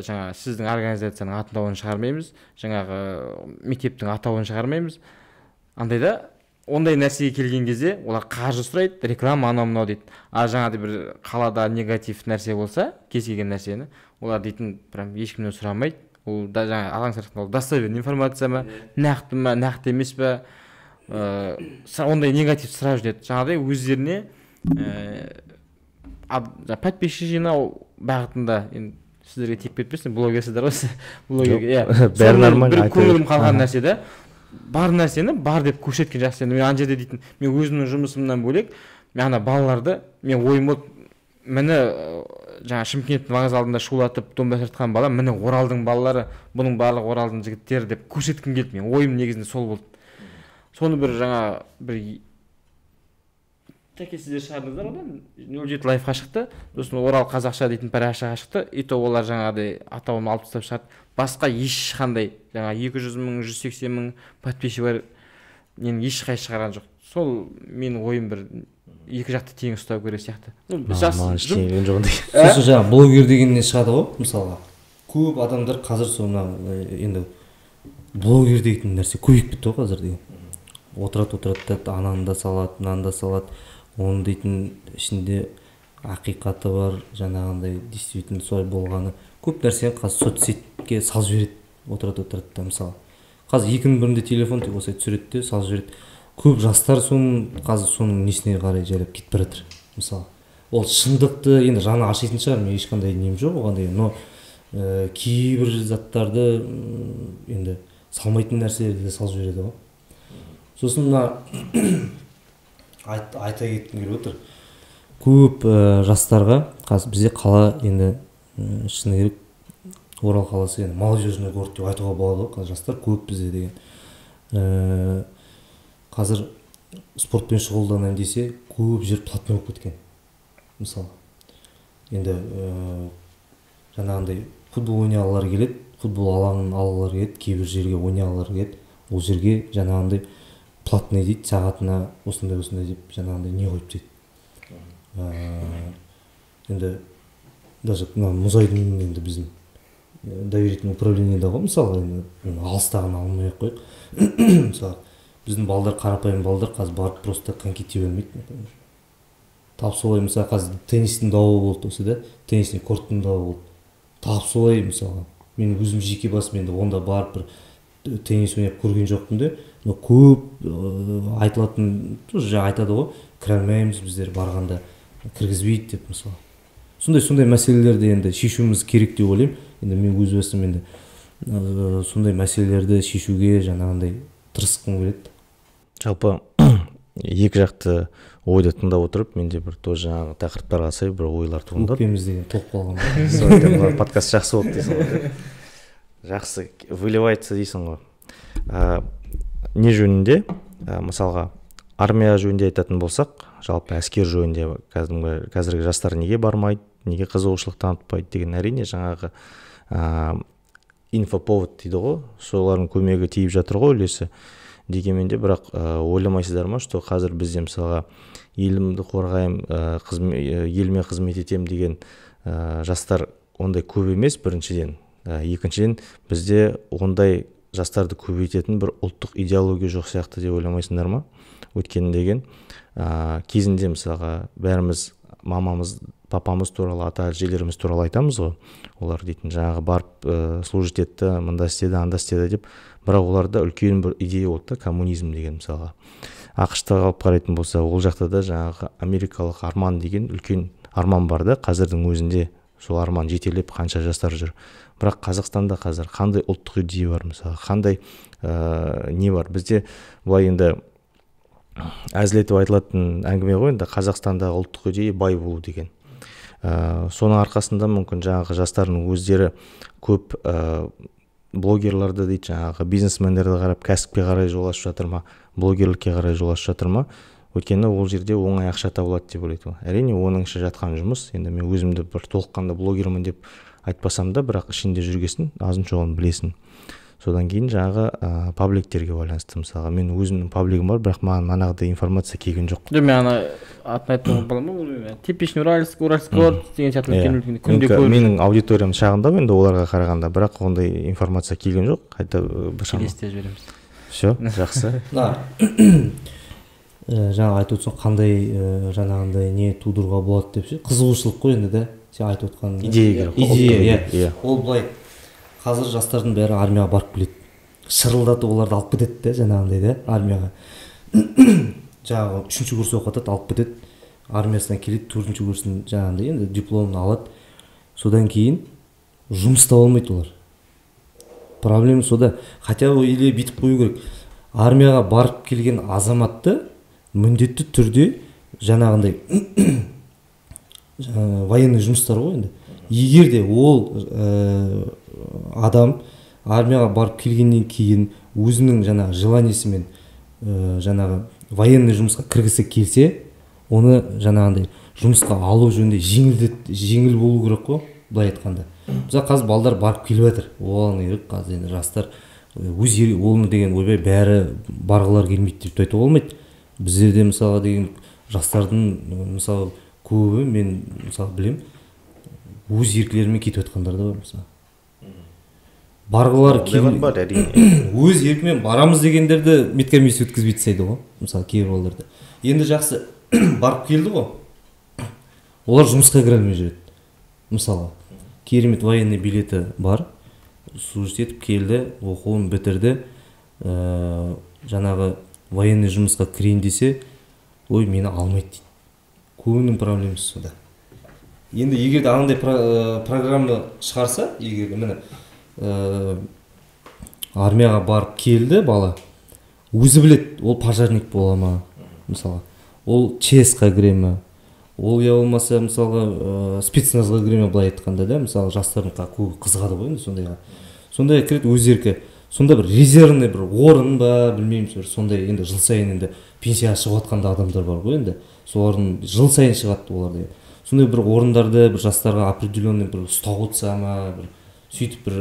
жаңа сіздің организацияның атауын шығармаймыз, жаңағы мектептің атауын шығармаймыз. Андайда ондай нәрсеге келген кезде олар қаржы сұрайды, реклама анау-мынау дейді. Жаңағыдай бір қалада негатив нәрсе болса, кез келген нәрсені, олар дейтін прям ешкімнен сұрамайды. Ол да жаңа алаңсырақтан ол достоверный информация ма, нақты ма, нақты емес па, ондай негатив сұрап жүреді. Жаңағыдай өздеріне подписчик жинау бағытында, енді сіздерге тек кетпесін, блогерсіздер ғой, блогерге бәрі нормально. Бір көңілім қалған нәрсе да, бар нәрсені бар деп көрсеткен жақсы. Енді мен ана жерде дейтін, мен өзімнің жұмысымнан бөлек, мен ана балаларды, мен ойым болды, мені жаңа Шымкенттің вокзалында шулатып домбыра тартқан бала, міне Оралдың балалары, бұның барлығы Оралдың жігіттері деп көрсеткім келді. Мен ойым негізінде сол болды. Соны бір жаңа бір тәке сіздер шығардыңыздар одан 07 лайфқа шықты, сосын Орал қазақша дейтін парақшаға шықты, и то олар жаңағыдай атауын алып тастап шығарды. Басқа ешқандай жаңа 200 мың, 180 мың подписчик бар, мен ешқай шығарған жоқ. Сол менің ойым бір екі жақты тең ұстау керек сияқты. Сосын жаңа блогер дегеннен шығады ғой, мысалға. Көп адамдар қазір соны енді блогер дейтін нәрсе көбейіп кетті ғой қазір деген. Отырады, ананы да салады, мынаны да салады. Оның дейтін ішінде ақиқаты бар, жаңағындай действительно солай болғаны. Көп нәрсені қазір соцсетке салып жібереді. отырады да мысалы қазір екінің бірінде телефон тек осылай түсіреді де салып жібереді. Көп жастар қазір соның несіне қарай жайлап кетіп бара жатыр мысалы. Ол шындықты енді жаны ашитын шығар, мен ешқандай нем жоқ оған деген, но кейбір заттарды енді салмайтын нәрселерді де салып жібереді ғой. Сосын мына айта кеткім келіп отыр. Көп жастарға қазір бізде қала енді шыны керек Орал қаласы енді молодежный город деп айтуға болады ғой. Қазір жастар көп бізде деген. Қазір спортпен шұғылданайын десе көп жер платный болып кеткен. Мысалы енді жаңағындай футбол ойнай алғылары келеді, футбол алаңын алғылары келеді, кейбір жерге ойнай алғылары келеді. Ол жерге жаңағындай платный дейді, сағатына осындай деп жаңағындай не қойып дейді. Енді даже мұзайдың енді біздің доверительный управлениеда ғой, мысалы енді алыстағын алмай ақ қойық. Мысалы біздің балдар, қарапайым балдар қазір барып просто коньки тебе алмайды. Тап солай мысалы қазір теннистің дауы болды осы да, теннисный корттың дауы болды. Тап солай мысалы мен өзім жеке басым енді онда барып бір теннис ойнап көрген жоқпын да, но көп айтылатын тоже айтады ғой, кіре алмаймыз біздер барғанда, кіргізбейді деп мысалы. Сондай мәселелерді енді шешуіміз керек деп ойлаймын. Енді мен өз басым енді сондай мәселелерді шешуге жаңағындай тырысқым келеді. Жалпы екі жақты ойды тыңдап отырып, менде бір тоже жаңағы тақырыптарға сай бір ойлар туындады. Өкпеміз деген толып қалған. Сондықтан подкаст жақсы болды дейсің ғой. Жақсы выливается дейсің ғой. Не жөнінде, мысалға армия жөнінде айтатын болсақ, жалпы әскер жөнінде қазіргі жастар неге бармайды, неге қызығушылық танытпайды деген әрине жаңағы инфоповод дейді ғой, солардың көмегі тиіп жатыр ғой үлесі. Дегенмен де бірақ ойламайсыздар ма, что қазір бізде мысалға елімді қорғаймын, еліме қызмет етемін деген жастар ондай көп емес біріншіден. Екіншіден бізде ондай жастарды көбейтетін бір ұлттық идеология жоқ сияқты деп ойламайсыңдар ма? Өйткені деген кезінде мысалға бәріміз мамамыз, папамыз туралы, ата-әжелеріміз туралы айтамыз ғой. Олар дейтін жаңағы барып служить етті, мында істеді, анда істеді деп. Бірақ оларда үлкен бір идея болды да, коммунизм деген мысалға. ақш-та алып қарайтын болса, ол жақта да жаңағы америкалық арман деген үлкен арман бар да, қазірдің өзінде сол арман жетелеп қанша жастар жүр. Бірақ Қазақстанда қазір қандай ұлттық идея бар мысалы, қандай не бар? Бізде былай енді әзілетіп айтылатын әңгіме ғой, енді Қазақстандағы ұлттық идея бай болу деген. Соның арқасында мүмкін жаңағы жастардың өздері көп блогерларды дейді, жаңағы бизнесмендерді қарап кәсіпке қарай жол ашып жатыр ма, блогерлікке қарай жол ашып жатыр ма? Өйткені ол жерде оңай ақша табылады деп ойлайды. Әрине оның іші жатқан жұмыс. Енді мен өзімді бір толыққанды блогермін деп айтпасам да, бірақ ішінде жүргесін, азын шоғын білесін. Содан кейін жаңағы пабликтерге байланысты мысалға мен өзімнің паблигім бар, бірақ маған манағыдай информация келген жоқ. Мен ана атын айтуға бола ма? Типичный уральский город деген сияқты күнде көріп. Менің аудиториям шағындау енді оларға қарағанда, бірақ ондай информация келген жоқ. Қайта келесте жібереміз. Все, жақсы. Жаңа айтып отырсың, қандай жаңағындай не тудыруға болады деп ше, қызығушылық қой енді да, сен айтып отқан идея. Ол былай қазір жастардың бәрі армияға барып келеді. Шырылдатып оларды алып кетеді де, жаңағындай да, армияға. Жаңағы 3-ші курс оқытады, алып кетеді. Армиясына келеді, 4-ші курсын жаңағындай енді дипломын алады. Содан кейін жұмыс таба алмайды олар. Проблема сода. Хотя или бүйтіп қою керек. Армияға барып келген азаматты міндетті түрде жаңағындай военный жұмыстар ғой енді. Егер де ол адам армияға барып келгеннен кейін өзінің жаңағы желаниесімен жаңағы военный жұмысқа кіргісі келсе, оны жаңағындай жұмысқа алу жөнінде жеңіл болу керек қой, былай айтқанда. Мысалы қазір балдар барып келіп жатыр. Оған керек қазір енді жастар өз оны деген ойбай бәрі барғылар келмейді деп айтуға болмайды. Біздерде мысалға деген жастардың мысалы көбі мен мысалы білем, өз еркілерімен кетіп жатқандар да бар мысалы. Барғылар өз еркімен барамыз дегендерді медкомиссия өткізбейді дейді ғой, мысалы кейбір балаларды. Енді жақсы барып келді ғой, олар жұмысқа кіре алмай жүреді. Мысалы керемет военный билеті бар, служить етіп келді, оқуын бітірді, жаңағы военный жұмысқа кірейін десе, ой, мені алмайды дейді. Көбінің проблемасы сода. Енді егер де андай программа шығарса, егер де міне армияға барып келді бала, өзі білет, ол пожарник бола ма, мысалы, ол ЧС-қа кіре ма, ол я болмаса мысалға спецназға кіре ма, былай айтқанда да, мысалы жастардың көбі қызығады ғой енді сондайға. Сондай кіреді өз еркі. Сонда бір резервный бір орын ба, білмеймін, сондай енді жыл сайын енді пенсияға шығып жатқанда адамдар бар ғой енді. Сол орын жыл сайын шығады олар. Сондай бір орындарды бір жастарға определенный бір ұстап отырса ма, бір сөйтіп бір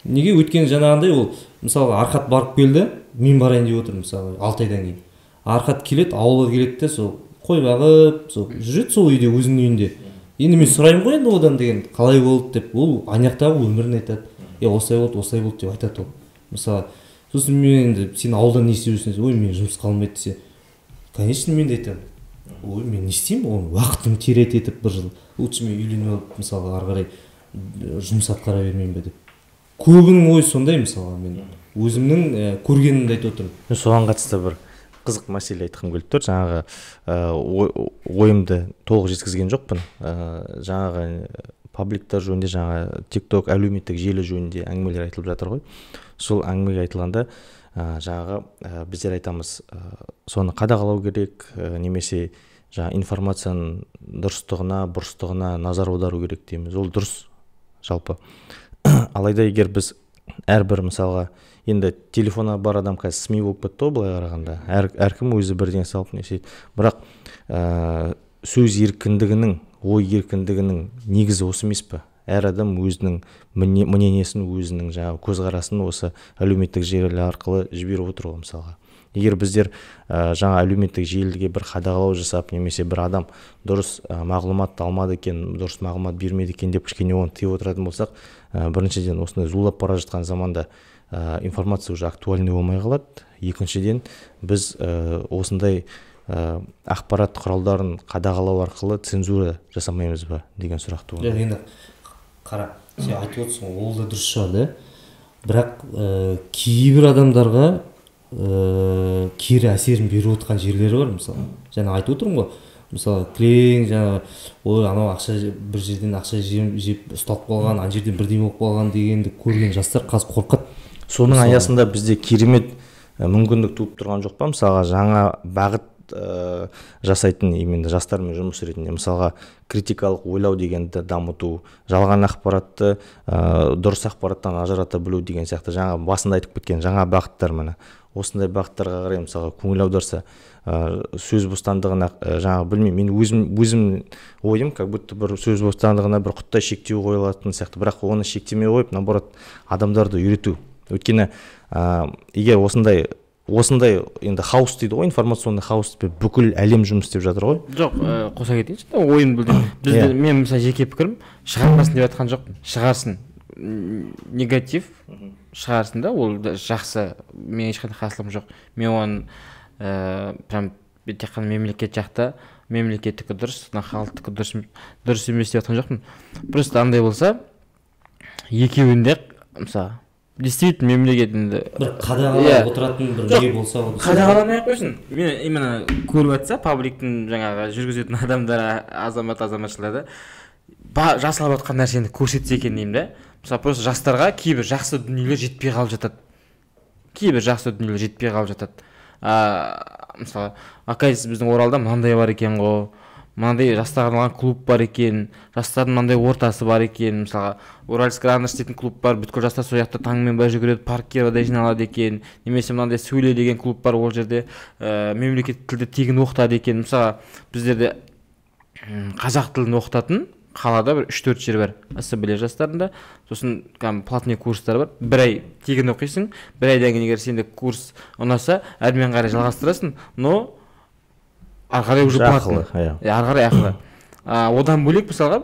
неге өткен жаңағындай ол мысалы Арқат барып келді, мен барайын деп отырмын мысалы 6 айдан кейін. Арқат келеді, ауылға келеді де сол қой бағып, сол жүреді сол үйде өзінің үйінде. Енді мен сұраймын ғой енді одан деген қалай болды деп, ол анаяқтағы өмірін айтады. Осылай болды деп айтады ол. Мысалы, сосын мен енді сен ауылдан не істеп жүрсің, ой, мен жұмыс қалмайды десе, конечно, мен де айтамын. Ой, мен не істеймін, оны уақытым терет етіп бір жыл. Лучше мен үйленіп алып, мысалы, ары қарай жұмыс атқара бермеймін бе деп. Көбінің ой сондай, мысалы, мен өзімнің көргенімді айтып отырмын. Соған қатысты бір қызық мәселе айтқым келіп тұр. Жаңағы ойымды толық жеткізген жоқпын. Жаңағы пабликтар жөнінде, жаңа TikTok әлеуметтік желі жөнінде әңгімелер айтылып жатыр ғой. Сол әңгімеге айтылғанда жаңағы біздер айтамыз, соны қадағалау керек, немесе жаңа информацияның дұрыстығына, бұрыстығына назар аудару керек дейміз. Ол дұрыс жалпы. Алайда егер біз әрбір мысалға енді телефона бар адам қазір СМИ болып кетті ғой былай қарағанда. Әркім өзі бірден салып не істейді. Бірақ сөз еркіндігінің, ой еркіндігінің негізі осы емес пе? Әр адам өзінің мнениесін, өзінің жаңағы көзқарасын осы әлеуметтік желі арқылы жіберіп отыр ғой мысалға. Егер біздер жаңа әлеуметтік желіге бір қадағалау жасап, немесе бір адам дұрыс мағлұмат алмады екен, дұрыс мағлұмат бермеді екен деп кішкене оны тыйып отыратын болсақ, біріншіден осындай зулап бара жатқан заманда информация уже актуальный болмай қалады. Екіншіден біз осындай ақпарат құралдарын қадағалау арқылы цензура жасамаймыз ба деген сұрақ туындайды. Енді қара, сен айтып отырсың, ол да дұрыс шығар да. Бірақ кейбір адамдарға кері әсерін беріп отқан жерлері бар, мысалы. Жаңа айтып отырмын ғой, мысалы кілең жаңа ой анау ақша бір жерден ақша жеп ұсталып қалған, ана жерден бірдеңе болып қалған дегенді көрген жастар қазір қорқады. Соның аясында бізде керемет мүмкіндік туып тұрған жоқ па? Мысалға жаңа бағыт жасайтын именно жастармен жұмыс ретінде, мысалға критикалық ойлау дегенді дамыту, жалған ақпаратты дұрыс ақпараттан ажырата білу деген сияқты жаңа басында айтып кеткен жаңа бағыттар міне. Осындай бағыттарға қарай мысалға көңіл аударса, сөз бостандығына жаңа білмеймін, мен өзім ойым как будто бір сөз бостандығына бір құттай шектеу қойылатын сияқты, бірақ оны шектемей қойып, наоборот, адамдарды үйрету. Өйткені егер осындай енді хаос дейді ғой, информационный хаос, бүкіл әлем жұмыс істеп жатыр ғой. Жоқ, қоса кетейінші, ойын білдім. Мен мысалы жеке пікірім, шығармасын деп жатқан жоқпын. Шығарсын. Негатив шығарсын да, ол жақсы. Мен ешқандай қарсылығым жоқ. Мен оны прям тек қана мемлекет жақта, мемлекеттікі дұрыс, халықтікі дұрыс емес деп жатқан жоқпын. Просто андай болса, екеуінде мысалы действительно мемлекетінде бір қадағалап отыратын бір не болса, қадағаламай ақ қойсын. Мен именно көріп жатса пабликтің жаңағы жүргізетін адамдар, азаматшылар да жасалып жатқан нәрсені көрсетсе екен деймін да. Мысалы просто жастарға кейбір жақсы дүниелер жетпей қалып жатады. Мысалы, оказывается біздің Оралда мынандай бар екен ғой, мынандай жастарға арналған клуб бар екен, жастардың мынандай ортасы бар екен, мысалға Уральский раныш дейтін клуб бар, бүткіл жастар сол жақта таңмен бәрі жүгіреді, парктерде жиналады екен, немесе мынандай сөйле деген клуб бар, ол жерде мемлекеттік тілді тегін оқытады екен. Мысалға біздерде қазақ тілін оқытатын қалада бір 3-4 жер бар, ассамблея жастарында. Сосын платный курстар бар, бір ай тегін оқисың, бір айдан кейін егер сенде курс ұнаса, әрмен қарай жалғастырасың, но ары қарай уже платный. Ары қарай ақылы. Одан бөлек мысалға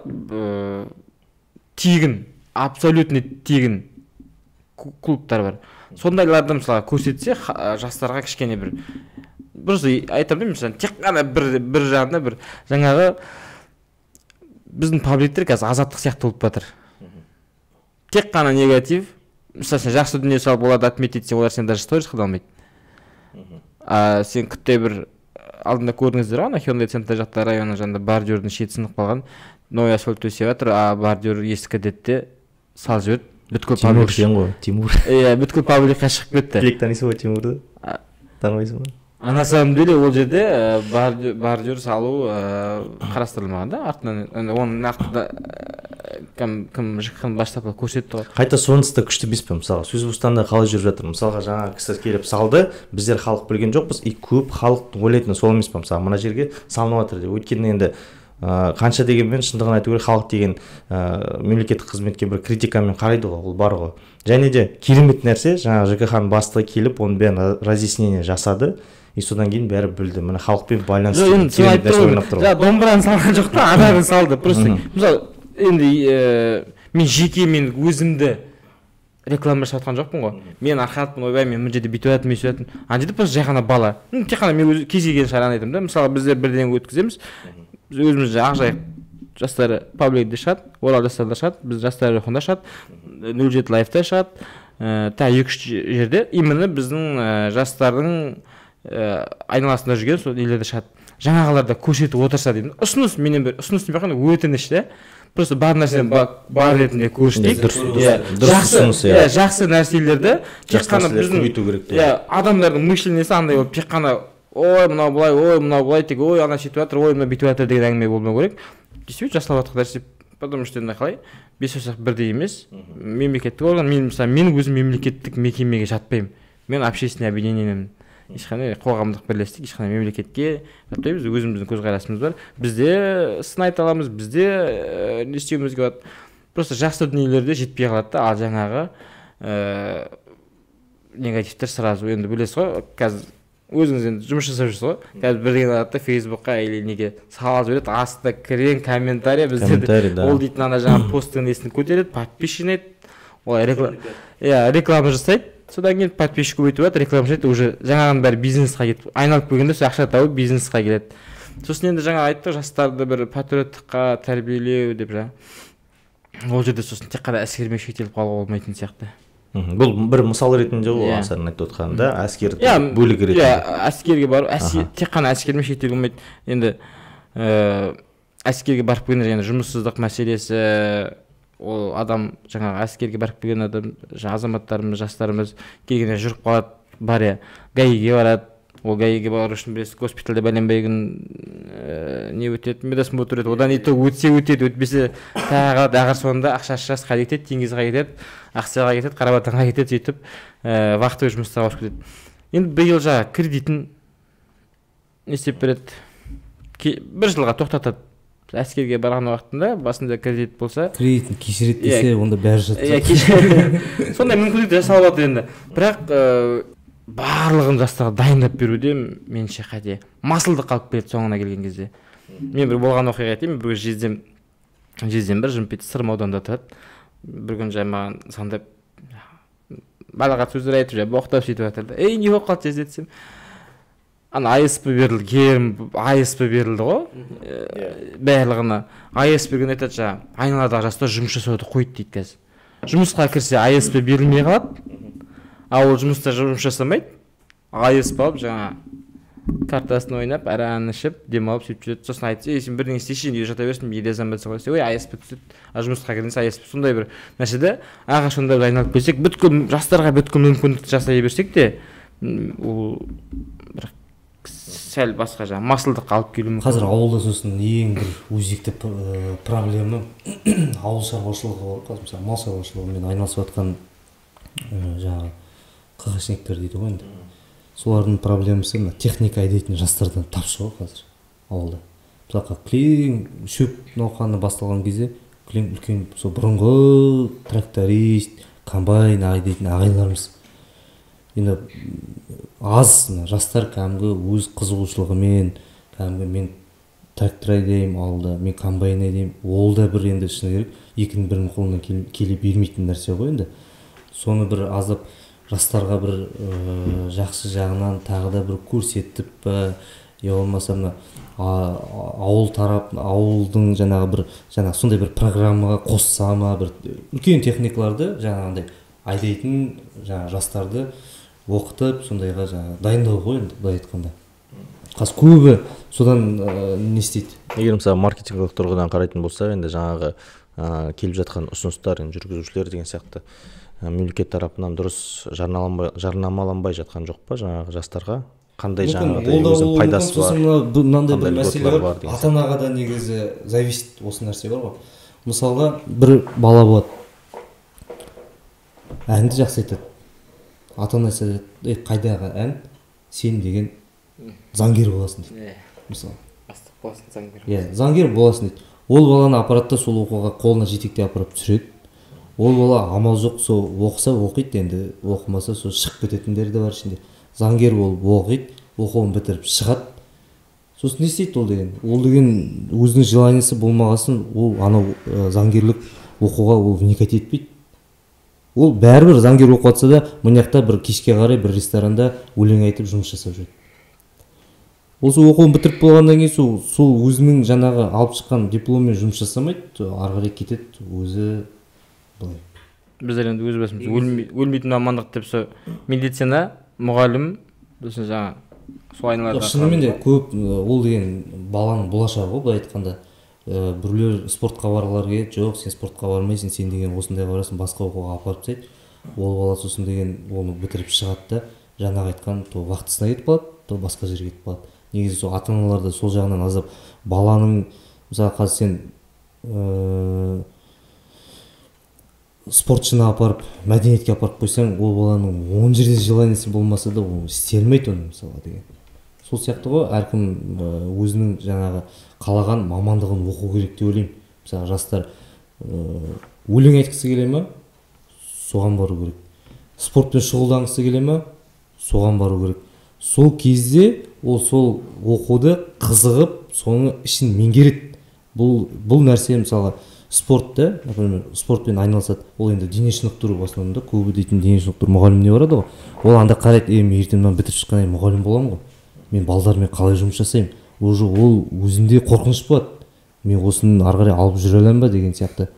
тегін, абсолютно тегін клубтар бар. Сондайларды мысалға көрсетсе, жастарға кішкене бір айтамын, мысалы тек қана бір жағында бір жаңағы біздің пабликтер қазір азаттық сияқты болып жатыр. Тек қана негатив, мысалы сен жақсы дүние салып оларды отметить етсең, олар сені даже сторис қыла алмайды. Сен күтте бір алдында көрдіңіздер ғой, ана Hyundai центр жақта районның жанында бордюрдің шеті сынып қалған, новый асфальт төсеп жатыр, бордюр ескі әдетте салып жіберді. Бүткіл Тимур сен ғой, Тимур. Иә, бүткіл пабликқа шығып кетті. Direkt танисың ғой Тимурды? Танымайсың ба? На самом деле ол жерде бордюр салу қарастырылмаған да, артынан оның нақты кім жыққан баштап көрсетті ғой. Қайта сонысы да күшті емес пе? Мысалға Сөзбостанда қалай жүріп жатыр? Мысалға жаңа кісі келіп салды, біздер халық білген жоқпыз, и көп халық ойлайтыны сол емес пе? Мысалы мына жерге салынып жатыр деп. Өйткені енді қанша дегенмен шындығын айту керек, халық деген мемлекеттік қызметке бір критикамен қарайды ғой, ол бар ғой. Және де керемет нәрсе, жаңа ЖКХ-ның бастығы келіп, оның бәрін разъяснение жасады. И содан кейін бәрі білді. Міне халықпен байланысты керемет нәрсе ойнап тұр. Домбыраны салған жоқ та, адамды салды. Просто мысалы енді мен жеке мен өзімді реклама жасап жатқан жоқпын ғой. Мен арқалықпын, ойбай мен мына жерде бүйтіп жатырмын, мен сөйтіп жатырмын. Ана жерде просто жай ғана бала. Тек қана мен өз кез келген шараны айтамын да. Мысалы біздер бірдеңе өткіземіз. Біз өзіміз Ақжайық жастары пабликте шығады, Орал жастарда шығады, біз жастар рухында шығады, 07 лайфта шығады. Та 2-3 жерде именно біздің жастардың айналасында жүрген сол үйлерде шығады. Жаңағыларда көрсетіп отырса деймін. Ұсыныс менен бір ұсыныс деп айтқанда өтініш та. Просто бар нәрсені бар ретінде көрсетейік. Жақсы нәрселерді тек қана біздің адамдардың мышлениесі андай болып тек қана ой мынау былай тек ой ана сөйтіп жатыр, ой мынау бүйтіп жатыр деген әңгіме болмау керек. Действительно жасалып жатқан нәрсе, потому что енді қалай бес саусақ бірдей емес. Мемлекеттік орган, мен өзім мемлекеттік мекемеге жатпаймын. Мен общественный объединениемін. Ешқандай қоғамдық бірлестік, ешқандай мемлекетке жатпаймыз, өзіміздің көзқарасымыз бар. Бізде сын айта аламыз, бізде не істеуімізге болады. Просто жақсы дүниелерде жетпей қалады да, ал жаңағы негативтер сразу енді білесіз ғой, қазір өзіңіз енді жұмыс жасап жүрсіз ғой, қазір бірдеңе алады да Фейсбукқа или неге салып жібереді, астында кірген комментарий біздерде ол дейтін ана жаңағы посттың несін көтереді, подписчик еді, олай реклама жасайды. Содан кейін подписчик көбейтіп жатыр, реклама жасайды, уже жаңағының бәрі бизнесқа кетіп, айналып келгенде сол ақша тауып бизнесқа келеді. Сосын енді жаңа айттық, жастарды бір патриоттыққа тәрбиелеу деп жаңа. Ол жерде сосын тек қана әскермен шектеліп қалуға болмайтын сияқты. Бұл бір мысал ретінде ғой Аңсардың айтып отқанында, әскер бөлігі ретінде. Иә, әскерге бару, тек қана әскермен шектелуге болмайды. Енді әскерге барып келгенде жаңа жұмыссыздық мәселесі, ол адам жаңағы әскерге барып келген адам, азаматтарымыз, жастарымыз келгенде жүріп қалады, бар я, ГАИ-ге барады. Ол ГАИ-ге бару үшін білесіз, госпитальда бәленбай күн не өтеді, медосмотр өтеді, одан өтсе өтеді, өтпесе тағы ағыр соңында ақша қай кетеді, Теңізге кетеді, Ақсайға кетеді, Қарабатанға кетеді, сөйтіп вахтовый жұмыстарға барып кетеді. Енді биыл жаңағы кредитін не істеп береді, 1 жылға тоқтатады. Әскерге барған уақытында басында кредит болса, кредитін кешіреді десе, онда бәрі жатыр. Сондай мүмкіндік жасалып жатыр енді. Бірақ барлығын жастарға дайындап беруде меніңше қате масылдық қалып келеді соңына келген кезде. Мен бір болған оқиға айтайын, бір жездем бір Жымпит Сырым ауданында тұрады. Бір күн жай маған звондап балағат сөздер айтып жай боқтап сөйтіп жатыр да. Не болып қалды жезде десем, ана АСП берілді, АСП берілді ғой, барлығына. АСП берген айтады жаңа, айналадағы жастар жұмыс жасауды қойды дейді қазір. Жұмысқа кірсе АСП берілмей қалады, ал ол жұмыста жұмыс жасамайды, АСП алып жаңа картасын ойнап, әрән ішіп, демалып сөйтіп жүреді. Сосын айтты, сен бірдеңе істейші, үйде жата берсін, үйде замбатса қойса, ой АСП түседі, жұмысқа кіргенде АСП. Сондай бір нәрседе ағаш онда бір айналып келсек, жастарға бүткіл мүмкіндікті жасай берсек те, ол бір сәл басқа жаңа масылдыққа алып келуі мүмкін. Қазір ауылда сосын ең бір өзекті проблема ауыл шаруашылығы бар. Мысалы мал шаруашылығымен айналысып жатқан жаңағы қағашниктер дейді ғой енді. Солардың проблемасы техника айдайтын жастардан тапшы ғой қазір ауылда. Мысалға кілең шөп науқаны басталған кезде кілең үлкен сол бұрынғы тракторист, комбайн айдайтын ағайларымыз енді аз жастар кәдімгі өз қызығушылығымен, кәдімгі мен трактор айдаймын ауылда, мен комбайн айдаймын, ол да бір енді шыны керек екінің бірінің қолынан келе бермейтін нәрсе ғой енді. Соны бір аздап жастарға бір жақсы жағынан тағы да бір көрсетіп, я болмаса мына ауыл тарап, ауылдың жаңағы бір сондай бір программаға қосса ма, бір үлкен техникаларды жаңағындай айдайтын жаңағы жастарды оқытып сондайға жаңағы дайындау ғой енді былай айтқанда. Қазір көбі содан не істейді. Егер мысалы маркетингілік тұрғыдан қарайтын болсақ, енді жаңағы келіп жатқан ұсыныстар, жүргізушілер деген сияқты мемлекет тарапынан дұрыс жарнамаланбай жатқан жоқ па жаңағы жастарға? Қандай жаңағыдай өзінің пайдасы бар? Мынандай бір мәселе бар. Ата-анаға да негізі зависит осы нәрсе бар ғой. Мысалға бір бала болады. Әнді жақсы айтады. Ата-анасы айтады, қайдағы ән? Сен деген заңгер боласың дейді. Мысалы. Бастық боласың, заңгер. Иә, заңгер боласың дейді. Ол баланы аппаратта сол оқуға қолына жетекте апарып түсіреді. Ол бала амал жоқ, сол оқыса оқиды, енді оқымаса сол шығып кететіндер де бар ішінде. Заңгер болып оқиды, оқуын бітіріп шығады. Сосын не істейді ол деген? Ол деген өзінің желаниесі болмағасын, ол анау заңгерлік оқуға ол вникать етпейді. Ол бәрібір заңгер оқып жатса да, мынаяқта бір кешке қарай бір ресторанда өлең айтып жұмыс жасап жүреді. Осы оқуын бітіріп болғаннан кейін сол өзінің жаңағы алып шыққан дипломмен жұмыс жасамайды, ары қарай кетеді өзі былай. Біздер енді өз басымыз өлмейтін мамандық деп сол медицина, мұғалім, сосын жаңа сол айналада. Шынымен де көп ол деген баланың болашағы ғой былай айтқанда. Біреулер спортқа барғылар келеді, жоқ сен спортқа бармайсың, сен деген осындай барасың, басқа оқуға апарып тастайды. Ол бала сосын деген оны бітіріп шығады да жаңағы айтқан то вахтасына кетіп қалады, то басқа жерге кетіп қалады. Негізі сол ата-аналар да сол жағынан аздап баланың, мысалы қазір сен спортшыны апарып, мәдениетке апарып қойсаң, ол баланың 10 жерде желаниесі болмаса да ол істей алмайды оны мысалы деген. Сол сияқты ғой, әркім өзінің жаңағы қалаған мамандығын оқу керек деп ойлаймын. Мысалы жастар өлең айтқысы келе ме? Соған бару керек. Спортпен шұғылданғысы келе ме? Соған бару керек. Сол кезде ол сол оқуды қызығып, соны ішін меңгереді. Бұл нәрсе мысалы спортта, например, спортпен айналысады. Ол енді дене шынықтыру в основном да, көбі дейтін дене шынықтыру мұғаліміне барады ғой. Ол анда қарайды, мен ертеңнен бітіріп шыққаннан кейін мұғалім боламын ғой. Мен балдармен қалай жұмыс жасаймын? Уже ол өзінде қорқыныш болады. Мен осыны ары қарай алып жүре аламын ба деген сияқты.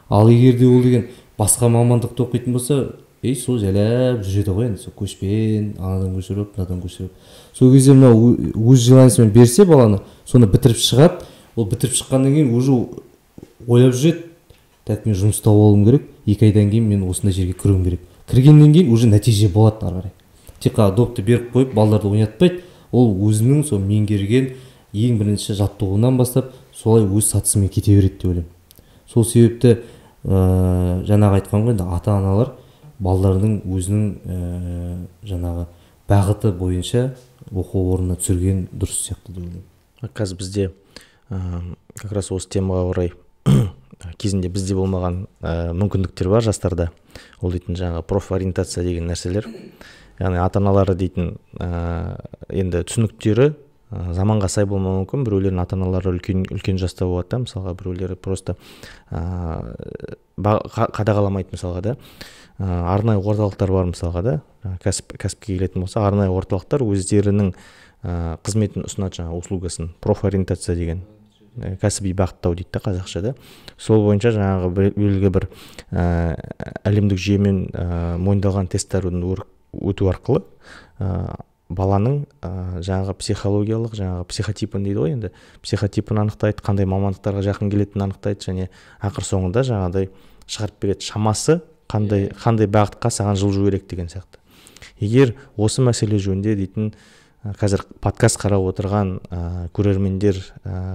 Ал егер де ол деген басқа мамандықты оқитын болса, сол жайлап жүреді ғой енді, сол көшпен, анадан көшіріп, мынадан көшіріп. Сол кезде мынау өз желаниесімен берсе баланы, соны бітіріп шығады. Ол бітіріп шыққаннан кейін уже ойлап жүреді, так мен жұмыста болуым керек, 2 айдан кейін мен осындай жерге кіруім керек. Кіргеннен кейін уже нәтиже болады ары қарай. Тек қана допты беріп қойып, балдарды ойнатпайды. Ол өзінің сол меңгерген ең бірінші жаттығуынан бастап солай өз сатысымен кете береді деп ойлаймын. Сол себепті жаңағы айтқан ғой, ата-аналар балдарының өзінің жаңағы бағыты бойынша оқу орнына түсірген дұрыс сияқты деп ойлаймын. Қазір бізде как раз осы темаға орай кезінде бізде болмаған мүмкіндіктер бар жастарда. Ол дейтін жаңағы профориентация деген нәрселер. Яғни ата-аналары дейтін енді түсініктері заманға сай болмауы мүмкін. Біреулердің ата-аналары үлкен жаста болады да, мысалға біреулері просто қадағаламайды мысалға да. Арнайы орталықтар бар мысалға да, кәсіпке келетін болса, арнайы орталықтар өздерінің қызметін ұсынады, жаңа услугасын, профориентация деген кәсіби бағыттау дейді да қазақша да. Сол бойынша жаңағы белгілі бір әлемдік жүйемен мойындалған тесттерден өту арқылы баланың жаңағы психологиялық, жаңағы психотипін дейді ғой енді, психотипін анықтайды, қандай мамандықтарға жақын келетінін анықтайды, және ақыр соңында жаңағыдай шығарып береді, шамасы қандай бағытқа саған жылжу керек деген сияқты. Егер осы мәселе жөнінде дейтін қазір подкаст қарап отырған көрермендер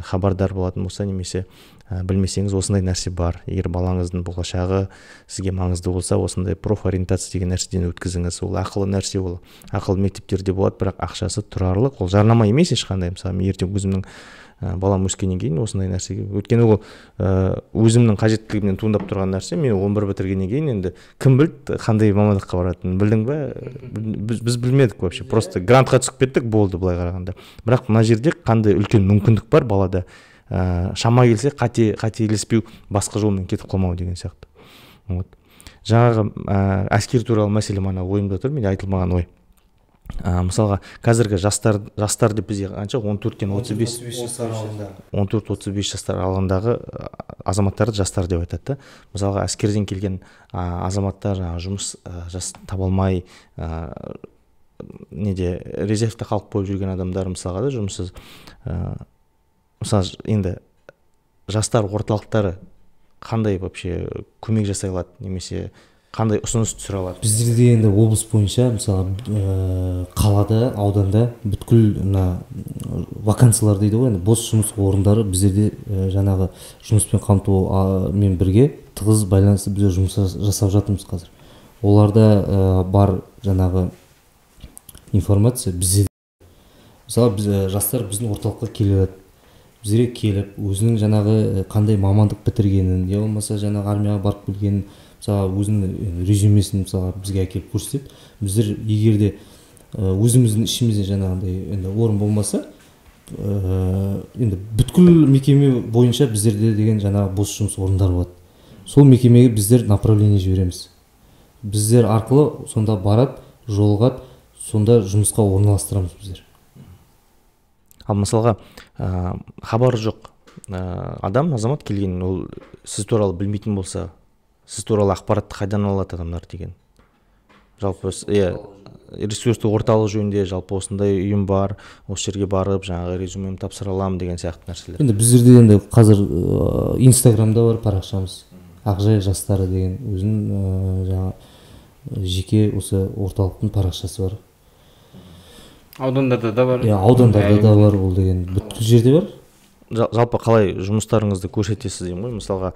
хабардар болатын болса, немесе білмесеңіз осындай нәрсе бар. Егер балаңыздың болашағы сізге маңызды болса, осындай профориентация деген нәрседен өткізіңіз. Ол ақылы нәрсе, ол ақылы мектептерде болады, бірақ ақшасы тұрарлық. Ол жарнама емес ешқандай. Мысалы, мен ертең өзімнің балам өскеннен кейін осындай нәрсеге, өйткені ол өзімнің қажеттілігімнен туындап тұрған нәрсе. Мен 11 бітіргеннен кейін енді кім білді қандай мамандыққа баратынын, білдің ба? Біз білмедік вообще, просто грантқа түсіп кеттік, болды былай қарағанда. Бірақ мына жерде қандай үлкен мүмкіндік бар балада, шама келсе қателеспеу, басқа жолмен кетіп қалмау деген сияқты. Вот. Жаңағы әскер туралы мәселе мана ойымда тұр, менде айтылмаған ой. мысалға қазіргі жастар деп бізде қанша 14-тен 35 14-35 жастар аралығындағы азаматтарды жастар деп айтады да. Мысалға әскерден келген азаматтар жұмыс таба алмай неде резервте қалып қойып жүрген адамдар мысалға да жұмыссыз. Мысалы енді жастар орталықтары қандай вообще көмек жасай алады немесе қандай ұсыныс түсіре алады? Біздерде енді облыс бойынша мысалы қалада, ауданда бүткіл мына вакансиялар дейді ғой, енді бос жұмыс орындары біздерде жаңағы жұмыспен қамтумен бірге тығыз байланысты біз жұмыс жасап жатырмыз қазір. Оларда бар жаңағы информация бізде. Мысалы жастар біздің орталыққа келеді, бізге келіп өзінің жаңағы қандай мамандық бітіргенін, я болмаса жаңағы армияға барып келгенін, мысалы өзінің резюмесін мысалы бізге әкеліп көрсетеді. Біздер егер де өзіміздің ішімізде жаңағындай енді орын болмаса, енді бүткіл мекеме бойынша біздерде деген жаңағы бос жұмыс орындары болады. Сол мекемеге біздер направление жібереміз. Біздер арқылы сонда барады, жолығады, сонда жұмысқа орналастырамыз біздер. Ал мысалға хабары жоқ азамат келген, ол сіз туралы білмейтін болса, сіз туралы ақпаратты қайдан алады адамдар деген? Жалпы ресурстық орталық жөнінде жалпы осындай ұйым бар, осы жерге барып жаңағы резюмемді тапсыра аламын деген сияқты нәрселер. Енді біздерде енді қазір Инстаграмда бар парақшамыз, Ақжайық жастары деген өзінің жаңа жеке осы орталықтың парақшасы бар. Аудандарда да бар. Аудандарда да бар, ол деген бүткіл жерде бар. Жалпы қалай жұмыстарыңызды көрсетесіз деймін ғой? Мысалға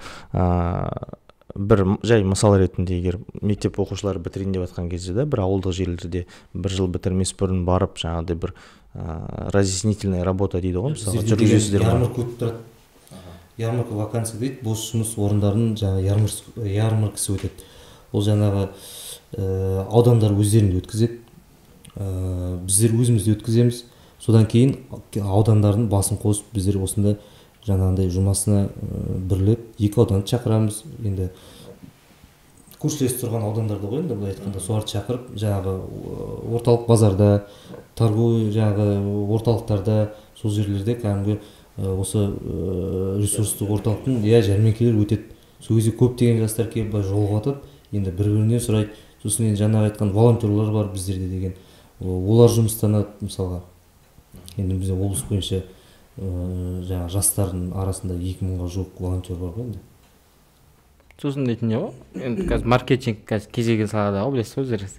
бір жай мысал ретінде егер мектеп оқушылары бітірейін деп жатқан кезде да бір ауылдық жерлерде бір жыл бітірмес бұрын барып жаңағыдай бір разъяснительная работа дейді ғой, мысалға жүргізесіздер ме? Ярмарка өтіп тұрады. Ярмарка вакансия дейді, бос жұмыс орындарының жаңағы ярмаркасы өтеді. Ол жаңағы аудандар өздерінде өткізеді. Біздер өзімізде өткіземіз. Содан кейін аудандардың басын қосып біздер осында жаңағындай жұмасына бірлеп екі ауданды шақырамыз. Енді көршілес тұрған аудандарды ғой, енді былай айтқанда соларды шақырып жаңағы орталық базарда, торговый жаңағы орталықтарда, сол жерлерде кәдімгі осы ресурстық орталықтың жәрмеңкелер өтеді. Сол кезде көптеген жастар келіп жолығады, енді бір-бірінен сұрайды. Сосын енді жаңағы айтқан волонтерлар бар біздерде деген. Олар жұмыстанады мысалға. Енді бізде облыс бойынша жаңа жастардың арасында 2000-ға жуық волонтер бар ғой енді. Сосын дейтін не ғой? Енді қазір маркетинг кез келген салада ғой, білесіз өздеріңіз.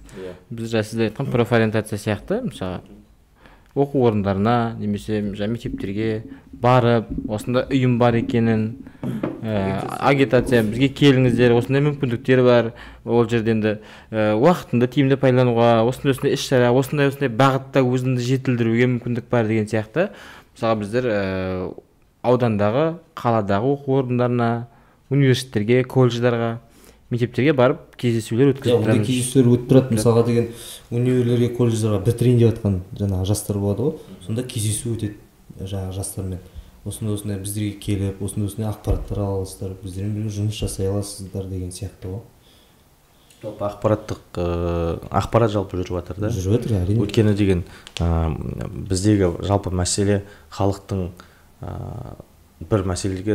Біз сізде айтқан профориентация сияқты, мысалы оқу орындарына немесе мектептерге барып, осында ұйым бар екенін, агитация бізге келіңіздер, осындай мүмкіндіктер бар, ол жерде енді уақытында тиімді пайдалануға, осындай іс-шара, осындай бағытта өзіңді жетілдіруге мүмкіндік бар деген сияқты. Мысалы біздер аудандағы, қаладағы оқу орындарына, университеттерге, колледждарға, мектептерге барып кездесулер өткізіп тұрамыз. Кездесулер өтіп тұрады, мысалға деген университеттерге, колледждарға бітірейін деп жатқан жаңағы жастар болады ғой. Сонда кездесу өтеді жаңағы жастармен. Осындай біздерге келіп, осындай ақпараттар ала аласыздар, біздермен бірге жұмыс жасай аласыздар деген сияқты ғой. Жалпы ақпарат жалпы жүріп жатыр да? Жүріп жатыр, әрине. Өйткені деген біздегі жалпы мәселе халықтың бір мәселеге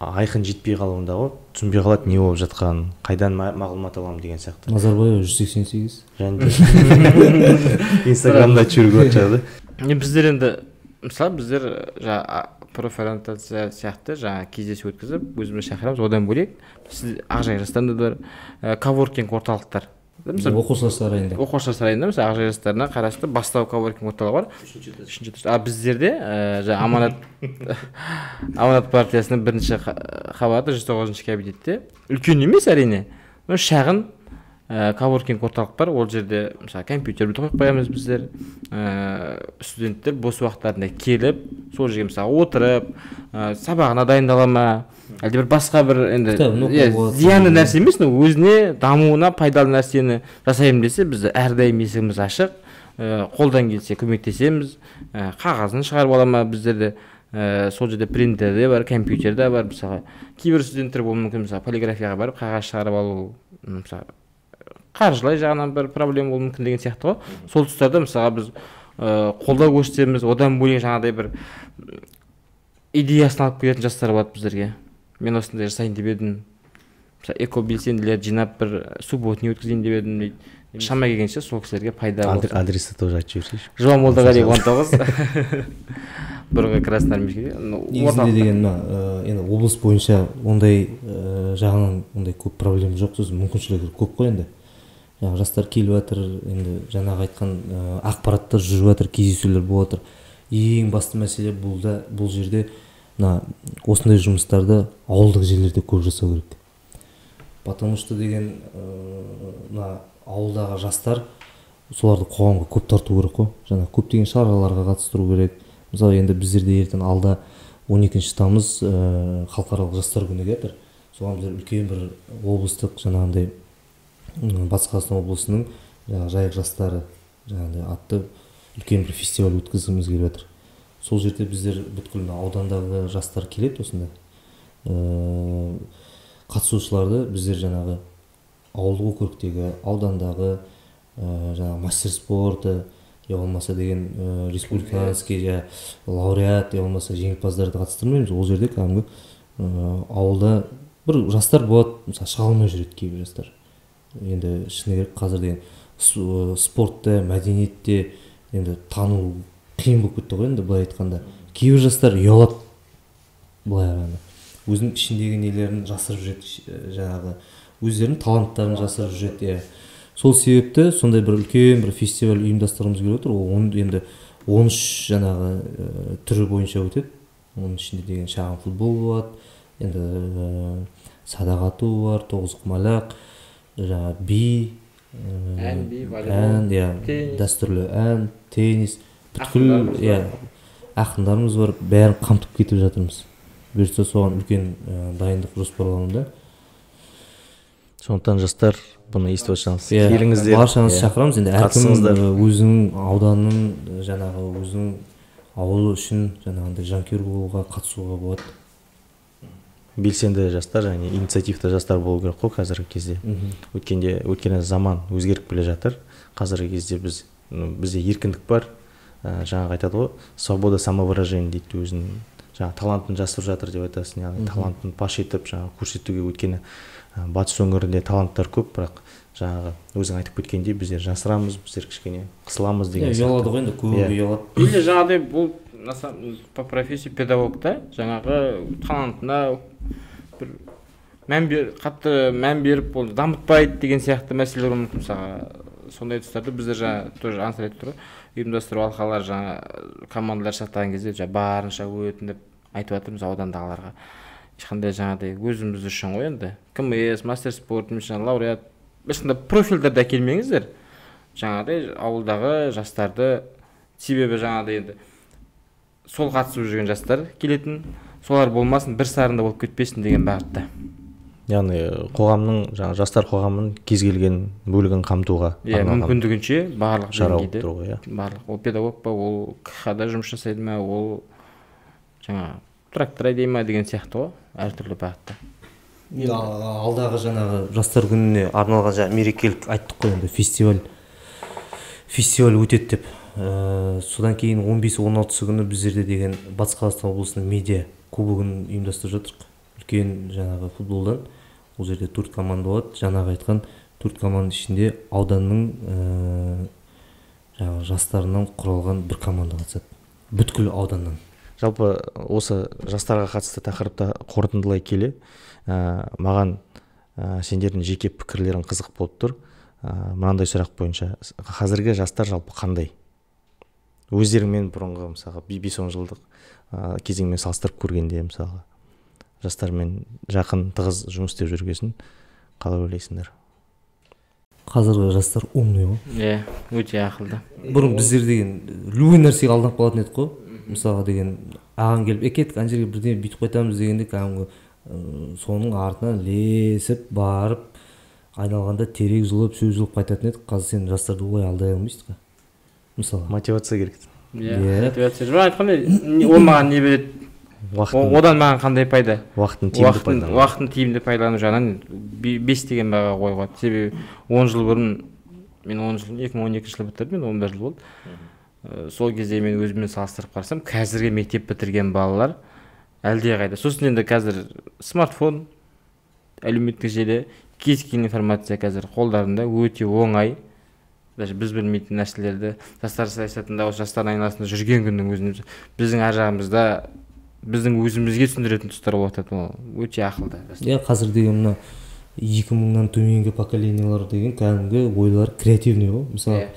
айқын жетпей қалуында ғой, түсінбей қалады не болып жатқанын, қайдан мағлұмат аламын деген сияқты. Назарбаева 188. Инстаграмда жүріп жатыр да. Біздер енді мысалы біздер профориентация сияқты жаңа кездесу өткізіп өзіміз шақырамыз. Одан бөлек сіз Ақжайық жастарында да бар коворкинг орталықтар. Оқушылар сарайында. Оқушылар сарайында мысалы Ақжайық жастарына қарасты бастау коворкинг орталығы бар. Біздерде Аманат партиясының бірінші қабаты 109-ші кабинетте үлкен емес әрине, шағын коворкинг орталық бар. Ол жерде мысалы компьютерді қойып қоямыз біздер. Студенттер бос уақыттарында келіп, сол жерге мысалы отырып, сабағына дайындала ма, әлде бір басқа бір енді зиянды нәрсе емес, өзіне дамуына пайдалы нәрсені жасаймын десе, біз әрдайым есігіміз ашық, қолдан келсе көмектесеміз. Қағазын шығарып ала ма біздерде, сол жерде принтер де бар, компьютер де бар. Мысалы кейбір студенттер болуы мүмкін, мысалы полиграфияға барып қағаз шығарып алу, мысалы қаржылай жағынан бір проблема болуы мүмкін деген сияқты ғой. Сол тұстарда мысалға біз қолдау көрсетеміз, одан бөлек жаңағыдай бір идеясын алып келетін жастар болады біздерге. Мен осындай жасайын деп едім, экобелсенділерді жинап бір субботный өткізейін деп едім дейді. Шама келгенше сол кісілерге пайда болсын. Адресті тоже айтып жіберсейші. Жуан Молдағали 19 бұрынғы Красноармейский. Негізінде деген енді облыс бойынша ондай жағынан ондай көп проблема жоқ, сосын мүмкіншіліктер көп қой енді. Жастар келіп жатыр, енді жаңағы айтқан ақпараттар жүріп жатыр, кездесулер болып жатыр. Ең басты мәселе бұл жерде осындай жұмыстарды ауылдық жерлерде көп жасау керек. Потому что деген ауылдағы жастар соларды қоғамға көп тарту керек қой. Жаңа көптеген шараларға қатыстыру керек. Мысалы енді біздерде ертең алда 12 тамыз халықаралық жастар күні келатыр. Соған біздер үлкен бір облыстық жаңағындай Батыс Қазақстан облысының жайық жастары жаңағындай атты үлкен бір фестиваль өткізгіміз келіп жатыр. Сол жерде біздер бүткіл аудандағы жастар келеді осында. Қатысушыларды біздер жаңағы ауылдық округтегі, аудандағы жаңағы мастер спорты, я болмаса деген республиканский лауреат, я болмаса жеңімпаздарды қатыстырмаймыз. Ол жерде кәдімгі ауылда бір жастар болады, мысалы шыға алмай жүреді кейбір жастар. Енді шыны керек қазір деген спортта, мәдениетте енді тану қиын болып кетті ғой енді былай айтқанда. Кейбір жастар ұялады былай қарағанда. Өзінің ішіндегі нелерін жасырып жүреді, жаңағы өздерінің таланттарын жасырып жүреді. Сол себепті сондай бір үлкен бір фестиваль ұйымдастырғымыз келіп отыр. Ол енді 13 жаңағы түрі бойынша өтеді. Оның ішінде деген шағын футбол болады, енді садақ ату бар, тоғызқұмалақ, жаңағы би, ән, дәстүрлі ән, теннис, бүткіл ақындарымыз бар, бәрін қамтып кетіп жатырмыз. Бұйыртса соған үлкен дайындық жоспарлануда. Сондықтан жастар бұны естіп жатсаңыз, келіңіздер. Баршаңызды шақырамыз. Енді әркім өзінің ауданының, жаңағы өзінің ауылы үшін жаңағындай жанкүйер болуға, қатысуға болады. Белсенді жастар, және инициативті жастар болу керек қой қазіргі кезде. Өткенде заман өзгеріп келе жатыр. Қазіргі кезде бізде еркіндік бар. Жаңағы айтады ғой, свобода самовыражения дейді, өзінің жаңағы талантын жасырып жатыр деп айтасың, яғни талантын паш етіп жаңағы көрсетуге. Өйткені батыс өңірінде таланттар көп, бірақ жаңағы өзің айтып кеткендей біздер жасырамыз, біздер кішкене қысыламыз деген сияқты. Ұялады ғой енді, көбі ұялады. Или жаңағыдай бұл по профессии педагогта жаңағы талантына бір қатты мән беріп ол дамытпайды деген сияқты мәселелер мүмкін. Мысалға сондай тұстарды біздер жаңа тоже ансыр айтып тұр, ұйымдастыру алқалар жаңа командалар шақтаған кезде барынша өтініп айтып жатырмыз аудандағыларға. Ешқандай жаңағыдай өзіміз үшін ғой енді. КМС, мастер спорт, лауреат, ешқандай профильдерді әкелмеңіздер. Жаңағыдай ауылдағы жастарды, себебі жаңағыдай енді сол қатысып жүрген жастар келетін, солар болмасын, бір сарында болып кетпесін деген бағытта. Яғни қоғамның, жастар қоғамның кез келген бөлігін қамтуға мүмкіндігінше барлық деңгейде, барлық. Ол педагог па, ол КХ-да жұмыс жасайды ма, ол жаңа трактор айдай ма деген сияқты ғой, әртүрлі бағытта. Алдағы жаңағы жастар күніне арналған жаңа мерекелік айттық қой енді, фестиваль өтеді деп. Содан кейін 15-16 күні біздерде деген Батыс Қазақстан облысының медиа кубогын ұйымдастырып жатырмыз. Үлкен жаңағы футболдан. Ол жерде 4 команда болады. Жаңағы айтқан 4 команда ішінде ауданның жаңағы жастарынан құралған бір команда қатысады. Бүткіл ауданнан. Жалпы осы жастарға қатысты тақырыпта қорытындылай келе, маған сендердің жеке пікірлерің қызық болып тұр. Мынандай сұрақ бойынша, қазіргі жастар жалпы қандай? Өздеріңмен бұрынғы мысалға 5-10 жылдық кезеңмен салыстырып көргенде мысалға жастармен жақын тығыз жұмыс істеп жүргесін қалай ойлайсыңдар? Қазіргі жастар умный ғой. Өте ақылды. Бұрын біздер деген любой нәрсеге алданып қалатын едік қой. Мысалға деген ағаң келіп, кеттік ана жерге бірдеңе бүйтіп қайтамыз дегенде кәдімгі соның артынан лесіп барып айналғанда терек жұлып, шөп жұлып қайтатын едік. Қазір сен жастарды олай алдай алмайсың. Мысалы мотивация керек. Мотивация. Айтқандай, ол маған не береді? одан маған қандай пайда? Уақытын тиімді пайдалану жағынан 5 деген баға қоюға болады. Себебі 10 жыл бұрын, мен 2012 жылы бітірдім, мен 11 жыл болды. Сол кезде мен өзіммен салыстырып қарасам, қазіргі мектеп бітірген балалар әлде қайда. Сосын енді қазір смартфон, әлеуметтік желі, кез келген информация қазір қолдарында, өте оңай. Даже біз білмейтін нәрселерді жастар саясатында, осы жастардың айналасында жүрген күннің өзінде біздің ар жағымызда біздің өзімізге түсіндіретін тұстар болып жатады. Ол өте ақылды. Қазір деген мына 2000-нан төменгі поколениялар деген кәдімгі ойлар креативный ғой. Мысалы,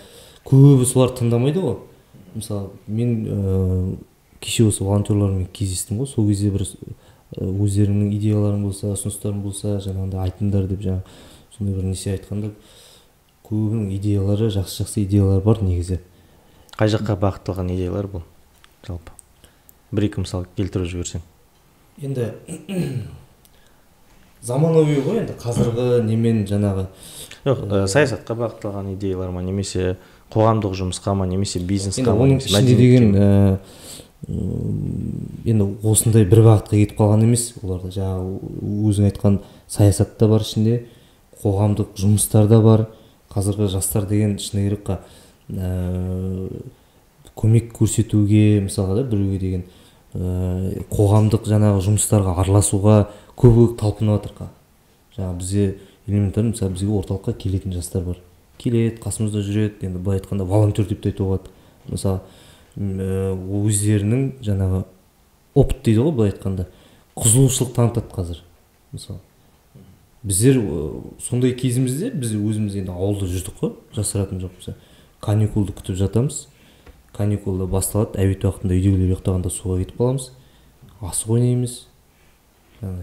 көбі солар тыңдамайды ғой. Мысалы, мен кеше осы волонтерлармен кездестім ғой. Сол кезде бір өздерінің идеяларың болса, ұсыныстарың болса, жаңағындай айтыңдар деп сондай бір несе айтқанда, көбінің идеялары, жақсы идеялар бар негізі. Қай жаққа бағытталған идеялар бұл жалпы? Бір-екі мысал келтіріп жіберсең. Енді заманауи ғой, енді қазіргі немен жаңағы. Саясатқа бағытталған идеялар ма, немесе қоғамдық жұмысқа ма, немесе бизнесқа ма? Оның ішінде деген енді осындай бір бағытқа кетіп қалған емес. Оларда жаңағы өзің айтқан саясатта бар ішінде, қоғамдық жұмыстарда бар. Қазіргі жастар деген шыны керекқа көмек көрсетуге, мысалға да біреуге деген қоғамдық жаңағы жұмыстарға араласуға көбі талпынып жатыр. Жаңағы бізде элементарно, мысалы бізге орталыққа келетін жастар бар. Келеді, қасымызда жүреді, енді былай айтқанда волонтер деп те айтуға болады. Мысалы өздерінің жаңағы опыт дейді ғой, былай айтқанда қызығушылық танытады қазір. Мысалы біздер сондай кезімізде біз өзіміз енді ауылда жүрдік қой, жасыратым жоқ. Мысалы каникулды күтіп жатамыз. Каникулда басталады, әует уақытында үйдегілер ұйықтағанда суға кетіп қаламыз. Асық ойнаймыз.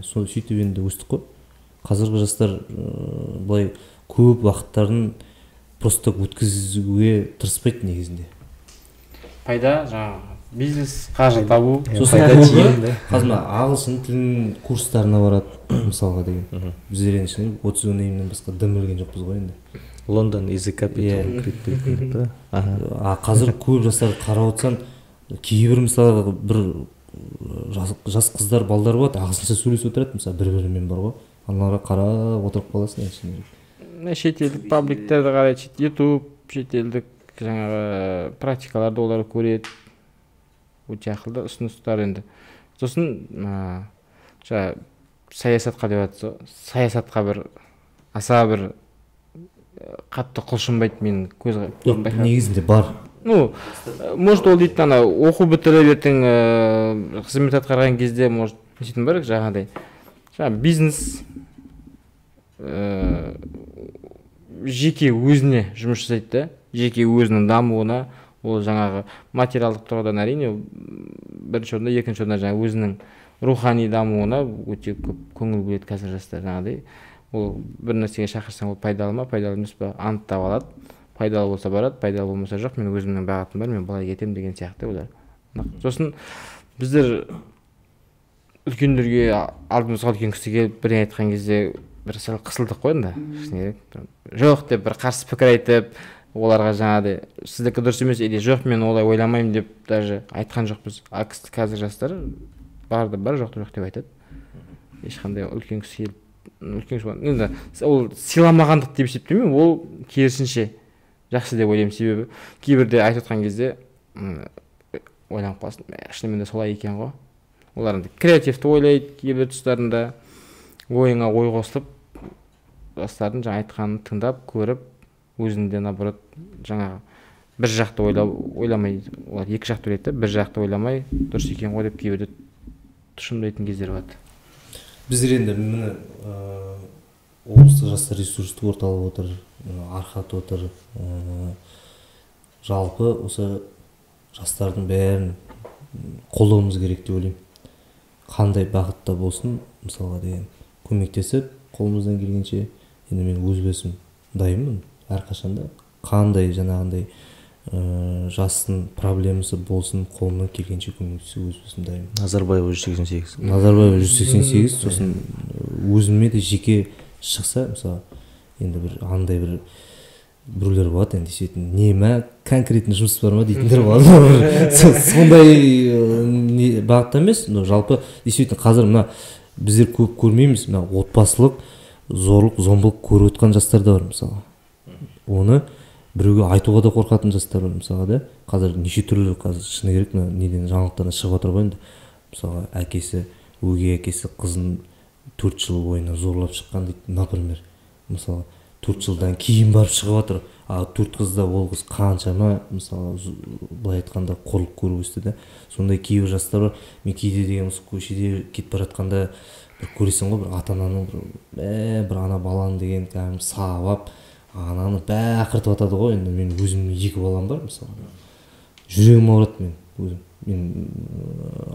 Сөйтіп енді өстік қой. Қазіргі жастар былай көп уақыттарын просто өткізуге тырыспайды негізінде. Пайда, жаңағы бизнес, қаржы табу, қазір ағылшын тілінің курстарына барады, мысалға деген. Біздер енді 30 неймнен басқа дым білген жоқпыз ғой енді. Лондон is a capital. Қазір көп жастарды қарап отырсаң, кейбір мысалы бір жас қыздар, балдар болады, ағылшынша сөйлесіп отырады, мысалы бір-бірімен бар ғой. Аналарға қарап отырып қаласың енді. Шетелдік пабликтерді қарайды, YouTube, шетелдік жаңағы практикаларды олар көреді. Өте ақылды ұсыныстар енді. Сосын саясатқа деп жатса, саясатқа бір аса бір қатты құлшынбайды мен көзге. Негізінде бар. Может ол дейді, оқу бітіріп ертең қызмет атқарған кезде может несетін бар, жаңағыдай. Бизнес жеке өзіне жұмыс жасайды да, жеке өзінің дамуына, ол жаңағы материалдық тұрғыдан әрине бірінші орында, екінші орында жаңағы өзінің рухани дамуына өте көп көңіл бөледі қазір жастар. Жаңағыдай ол бір нәрсеге шақырсаң ол пайдалы ма, пайдалы емес па анықтап алады. Пайдалы болса барады, пайдалы болмаса жоқ, мен өзімнің бағытым бар, мен былай кетемін деген сияқты олар. Сосын біздер үлкендерге алдымызға үлкен кісі келіп бір айтқан кезде бір сәл қысылдық қой енді. Жоқ деп бір қарсы пікір айтып, оларға жаңағыдай сіздікі дұрыс емес, жоқ мен олай ойламаймын деп даже айтқан жоқпыз. Қазір жастар барды бар, жоқты жоқ деп айтады. Ешқандай үлкен кісі келіп, енді ол сыйламағандық деп есептемеймін, ол керісінше жақсы деп ойлаймын. Себебі кейбірде айтып отқан кезде ойланып қаласың, шынымен де солай екен ғой. Олар креативті ойлайды, кейбір тұстарында ойыңа ой қосылып, жастардың жаңа айтқанын тыңдап, көріп, өзінде наоборот жаңағы бір жақты ойламай, олар екі жақты ойлайды, бір жақты ойламай, дұрыс екен ғой деп кейбірде тұшымдайтын кездер болады. Біздер енді міне облыстық жастар ресурстық орталығы отыр, Архат отыр. Жалпы осы жастардың бәрін қолдауымыз керек деп ойлаймын. Қандай бағытта болсын, мысалға деген көмектесіп, қолымыздан келгенше, енді мен өз басым дайынмын әрқашанда. Қандай жаңағындай жастың проблемасы болсын, қолымнан келгенше көмектесіп өз басым дайынмын. Назарбаева 188. Назарбаева 188, сосын өзіме де жеке шықса, мысалы, енді бір андай бір біреулер болады, енді десетін, не ма, конкретный жұмыс бар ма дейтіндер болады. Сондай бағытта емес, но жалпы действительно қазір мына біздер көп көрмейміз, мына отбасылық зорлық зомбылық көріп отқан жастар да бар мысалы. Оны біреуге айтуға да қорқатын жастар бар мысалға да. Қазір неше түрлі қазір шыны керек мына неден жаңалықтардан шығып отыр ғой енді. Мысалға әкесі, өгей әкесі қызын 4 жыл бойына зорлап шыққан дейді, например. Мысалы 4 жылдан кейін барып шығып жатыр. А 4 қызда ол қыз қаншама мысалы былай айтқанда қорлық көріп өсті да. Сондай кейбір жастар бар. Мен кейде деген көшеде кетіп бара жатқанда бір көресің ғой, бір ата-ананың бір ана баланы деген кәдімгі сабап, ананы бақыртып жатады ғой. Енді мен өзімнің 2 балам бар мысалы. Жүрегім ауырады мен өзім. Мен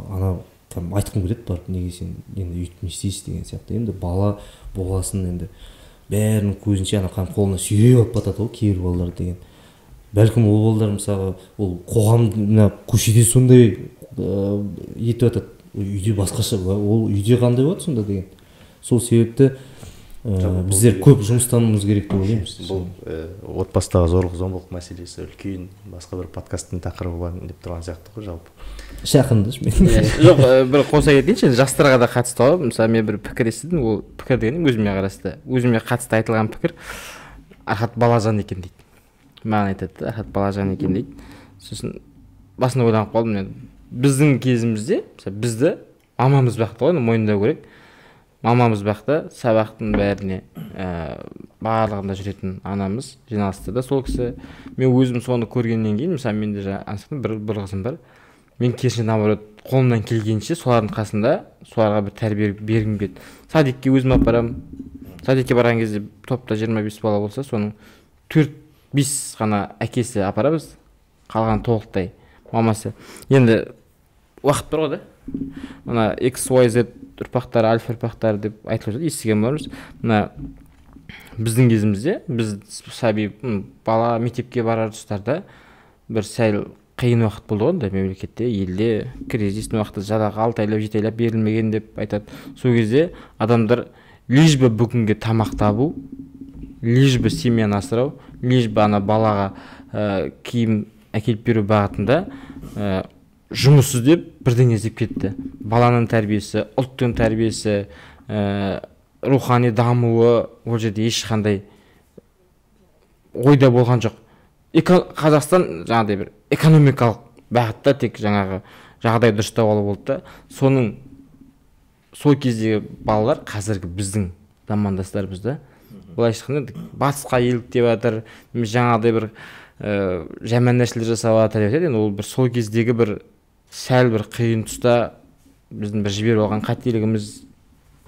ана айтқым келеді барып, неге сен енді өйтіп не істейсіз деген сияқты. Енді бала болғасын енді бәрінің көзінше ана қолына сүйреп алып батады ғой кейбір балалар деген. Бәлкім ол балалар мысалы ол қоғамда көшеде сондай етіп жатады. Үйде басқаша, ол үйде қандай болады сонда деген. Сол себепті біздер көп жұмыстануымыз керек деп ойлаймыз. Бұл отбасыдағы зорлық зомбылық мәселесі үлкен басқа бір подкасттың тақырыбы деп тұрған сияқты ғой жалпы. Шақындыш мен. Жоқ, бір қоса кетейінші, жастарға да қатысты ғой. Мысалы мен бір пікір естідім, ол пікір дегенім өзіме қарасты. Өзіме қатысты айтылған пікір Ахат Балажан екен дейді. Маған айтады, Ахат Балажан екен дейді. Сосын басында ойланып қалдым мен. Біздің кезімізде, бізді мамамыз бақты ғой, мойындау керек. Мамамыз бақты, сабақтың бәріне барлығында жүретін анамыз жиналысты да сол кісі. Мен өзім соны көргеннен кейін, мысалы менде бір қызым бар. Мен керісінше наоборот қолымнан келгенше солардың қасында соларға бір тәрбие бергім келеді. Садикке өзім апарам. Садикке барған кезде топта 25 бала болса, соның 4-5 ғана әкесі апарамыз, қалған толықтай мамасы. Енді уақыт бар ғой да. Мына XYZ ұрпақтары, альфа ұрпақтары деп айтылып жатыр, естіген болармыз. Мына біздің кезімізде, біз сәби бала мектепке барар тұстарда бір сәл қиын уақыт болды ғой мемлекетте, елде кризистің уақыты жалақы 6 айлап 7 айлап берілмеген деп айтады. Сол кезде адамдар лишь бы бүгінге тамақ табу, лишь бы семьяны асырау, лишь бы ана балаға киім әкеліп беру бағытында жұмыс іздеп бірдеңе іздеп кетті. Баланың тәрбиесі, ұлттың тәрбиесі, рухани дамуы ол жерде ешқандай ойда болған жоқ. Қазақстан жаңағыдай бір экономикалық бағытта тек жаңағы жағдай дұрыстап алу болды да, соның сол кездегі балалар қазіргі біздің замандастарымыз да былайша айтқанда батысқа еліктеп жатыр, жаңағыдай бір жаман нәрселер жасап жатыр деп айтады. Ол бір сол кездегі бір сәл бір қиын тұста біздің бір жіберіп алған қателігіміз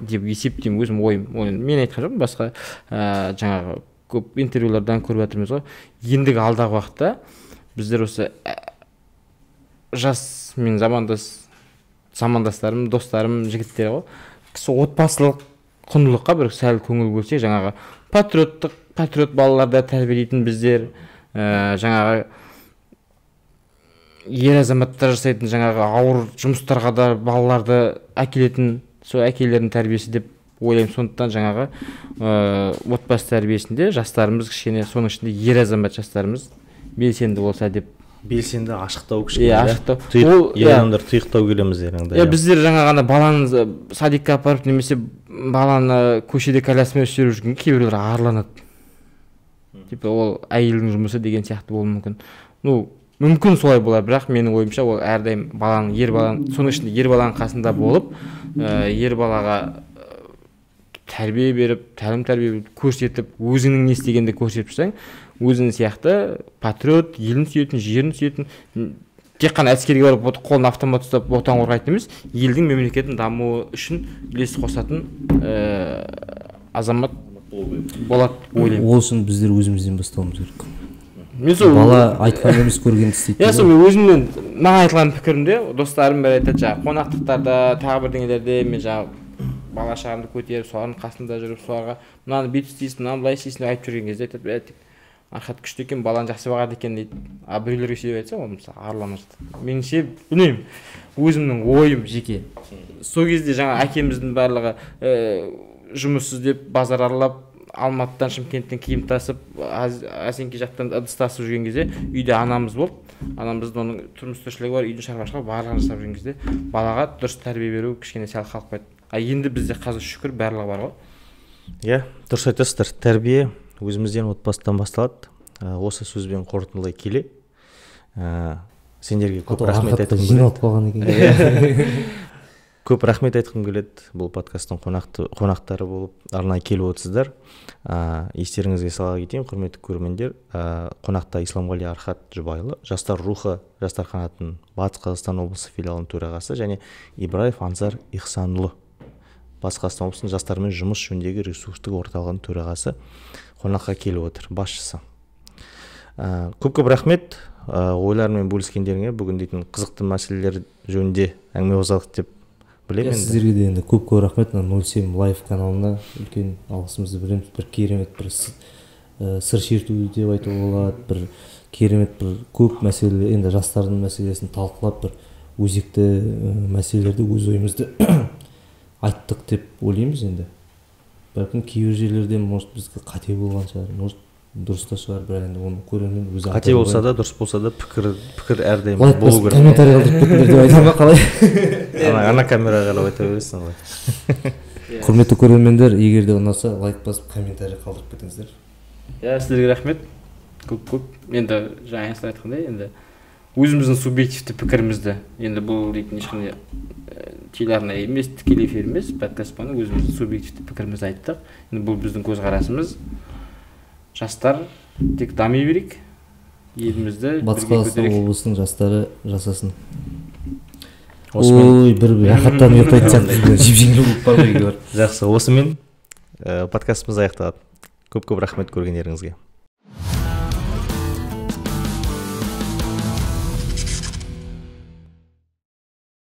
деп есептеймін, өзім ойым. Мен айтқан жоқпын, басқа жаңағы көп интервьюлардан көріп жатырмыз ғой. Ендігі алдағы уақытта біздер осы жас мен замандастарым, достарым, жігіттер ғой, отбасылық құндылыққа бір сәл көңіл бөлсек, жаңағы патриот балаларды тәрбиелейтін біздер, жаңағы ер азаматтар жасайтын жаңағы ауыр жұмыстарға да балаларды әкелетін сол әкелердің тәрбиесі деп ойлаймын. Сондықтан жаңағы отбасы тәрбиесінде жастарымыз кішкене, соның ішінде ер азамат жастарымыз белсенді болса деп. Белсенді ашықтау кішкене. Ашықтау. Ер адамдар тұйықтау келеміз еріңді. Біздер жаңа ғана баланы садикке апарып немесе баланы көшеде коляскамен жүріп жүрген кейбіреулер арланады. Типа ол әйелдің жұмысы деген сияқты болуы мүмкін. Мүмкін солай болар, бірақ менің ойымша ол әрдайым баланың, ер баланың, соның ішінде ер баланың қасында болып, ер балаға тәрбие беріп, тәрбие беріп, көрсетіп, өзіңнің не істегенде көрсетіп жүрсең, өзің сияқты патриот, елін сүйетін, жерін сүйетін, тек қана әскерге барып қолын автомат ұстап отан қорғайтын емес, елдің мемлекеттің дамуы үшін үлес қосатын азамат болады ойлаймын. Ол үшін біздер өзімізден бастауымыз керек. Бала айтқан емес көргенді істейді. Мен өзімнен маған айтылған пікірімде достарым бәрі айтады, жаңағы қонақтықтарда, тағы бірдеңелерде мен жаңағы бала шағамды көтеріп, солардың қасында жүріп, соларға мынаны бүйтіп істейсің, мынаны былай істейсің деп айтып жүрген кезде айтады, Ахат күшті екен, баланы жақсы бағады екен дейді. Біреулерге сөйлеп айтса, ол мысалы арланады. Меніңше, білмеймін, өзімнің ойым жеке. Сол кезде жаңа әкеміздің барлығы жұмыс іздеп, базар аралап, Алматыдан Шымкенттен киім тасып, Асенке жақтан ыдыс тасып жүрген кезде үйде анамыз болды. анан біздің оның тұрмыс тіршілігі бар, үйдің шаруашылығы барлығын жасап жүрген кезде балаға дұрыс тәрбие беру кішкене сәл қалып қойды. Енді бізде қазір шүкір барлығы бар ғой. Иә, дұрыс айтасыздар. Тәрбие өзімізден, отбасыдан басталады. Осы сөзбен қорытындылай келе, сендерге көп рахмет айтқым келеді. Көп рахмет айтқым келеді. Бұл подкасттың қонақтары болып арнайы келіп отырсыздар. Естеріңізге сала кетейін, құрметті көрермендер, қонақта Исламғали Архат Жұбайлы, Жастар рухы жастар қанатының Батыс Қазақстан облысы филиалының төрағасы, және Ибраев Ансар Ихсанұлы, Батыс Қазақстан облысының жастармен жұмыс жөніндегі ресурстық орталығының төрағасы қонаққа келіп отыр, басшысы. Көп рахмет ойлармен бөліскендеріңе. Бүгін дейтін қызықты мәселелер жөнінде әңгіме қозғадық деп білемін. Сіздерге де енді көп рахмет. 07 лайв каналына үлкен алғысымызды білеміз. Бір керемет бір сыр шерту деп айтуға болады. Бір керемет бір көп мәселе, енді жастардың мәселесін талқылап, бір өзекті мәселелерді өз ойымызды айттық деп ойлаймыз. Енді бәлкім кейбір жерлерде может бізге қате болған шығар, может дұрыс та шығар, бірақ енді оны көрермен өзі қате болса да, дұрыс болса да пікір әрдайым болу керек. Комментарий қалдырып кетіңдер деп айтам ба, қалай? Ана камераға қарап айта бересің ғой. Құрметті көрермендер, егер де ұнаса, лайк басып комментарий қалдырып кетіңіздер. Сіздерге рахмет. Көп. Енді жаңа сіздер айтқандай, енді өзіміздің субъективті пікірімізді, енді бұл дейтін ешқандай телеарна емес, тікелей эфир емес, подкаст бағана өзіміздің субъективті пікірімізді айттық. Енді бұл біздің көзқарасымыз. Жастар тек дами берейік, елімізді Батыс Қазақстан облысының жастары жасасын. Ой, бір рахаттан ұйықтайтын сияқты жеп-жеңіл болып бар ғой. Жақсы, осымен подкастымыз аяқталады. Көп рахмет көргендеріңізге.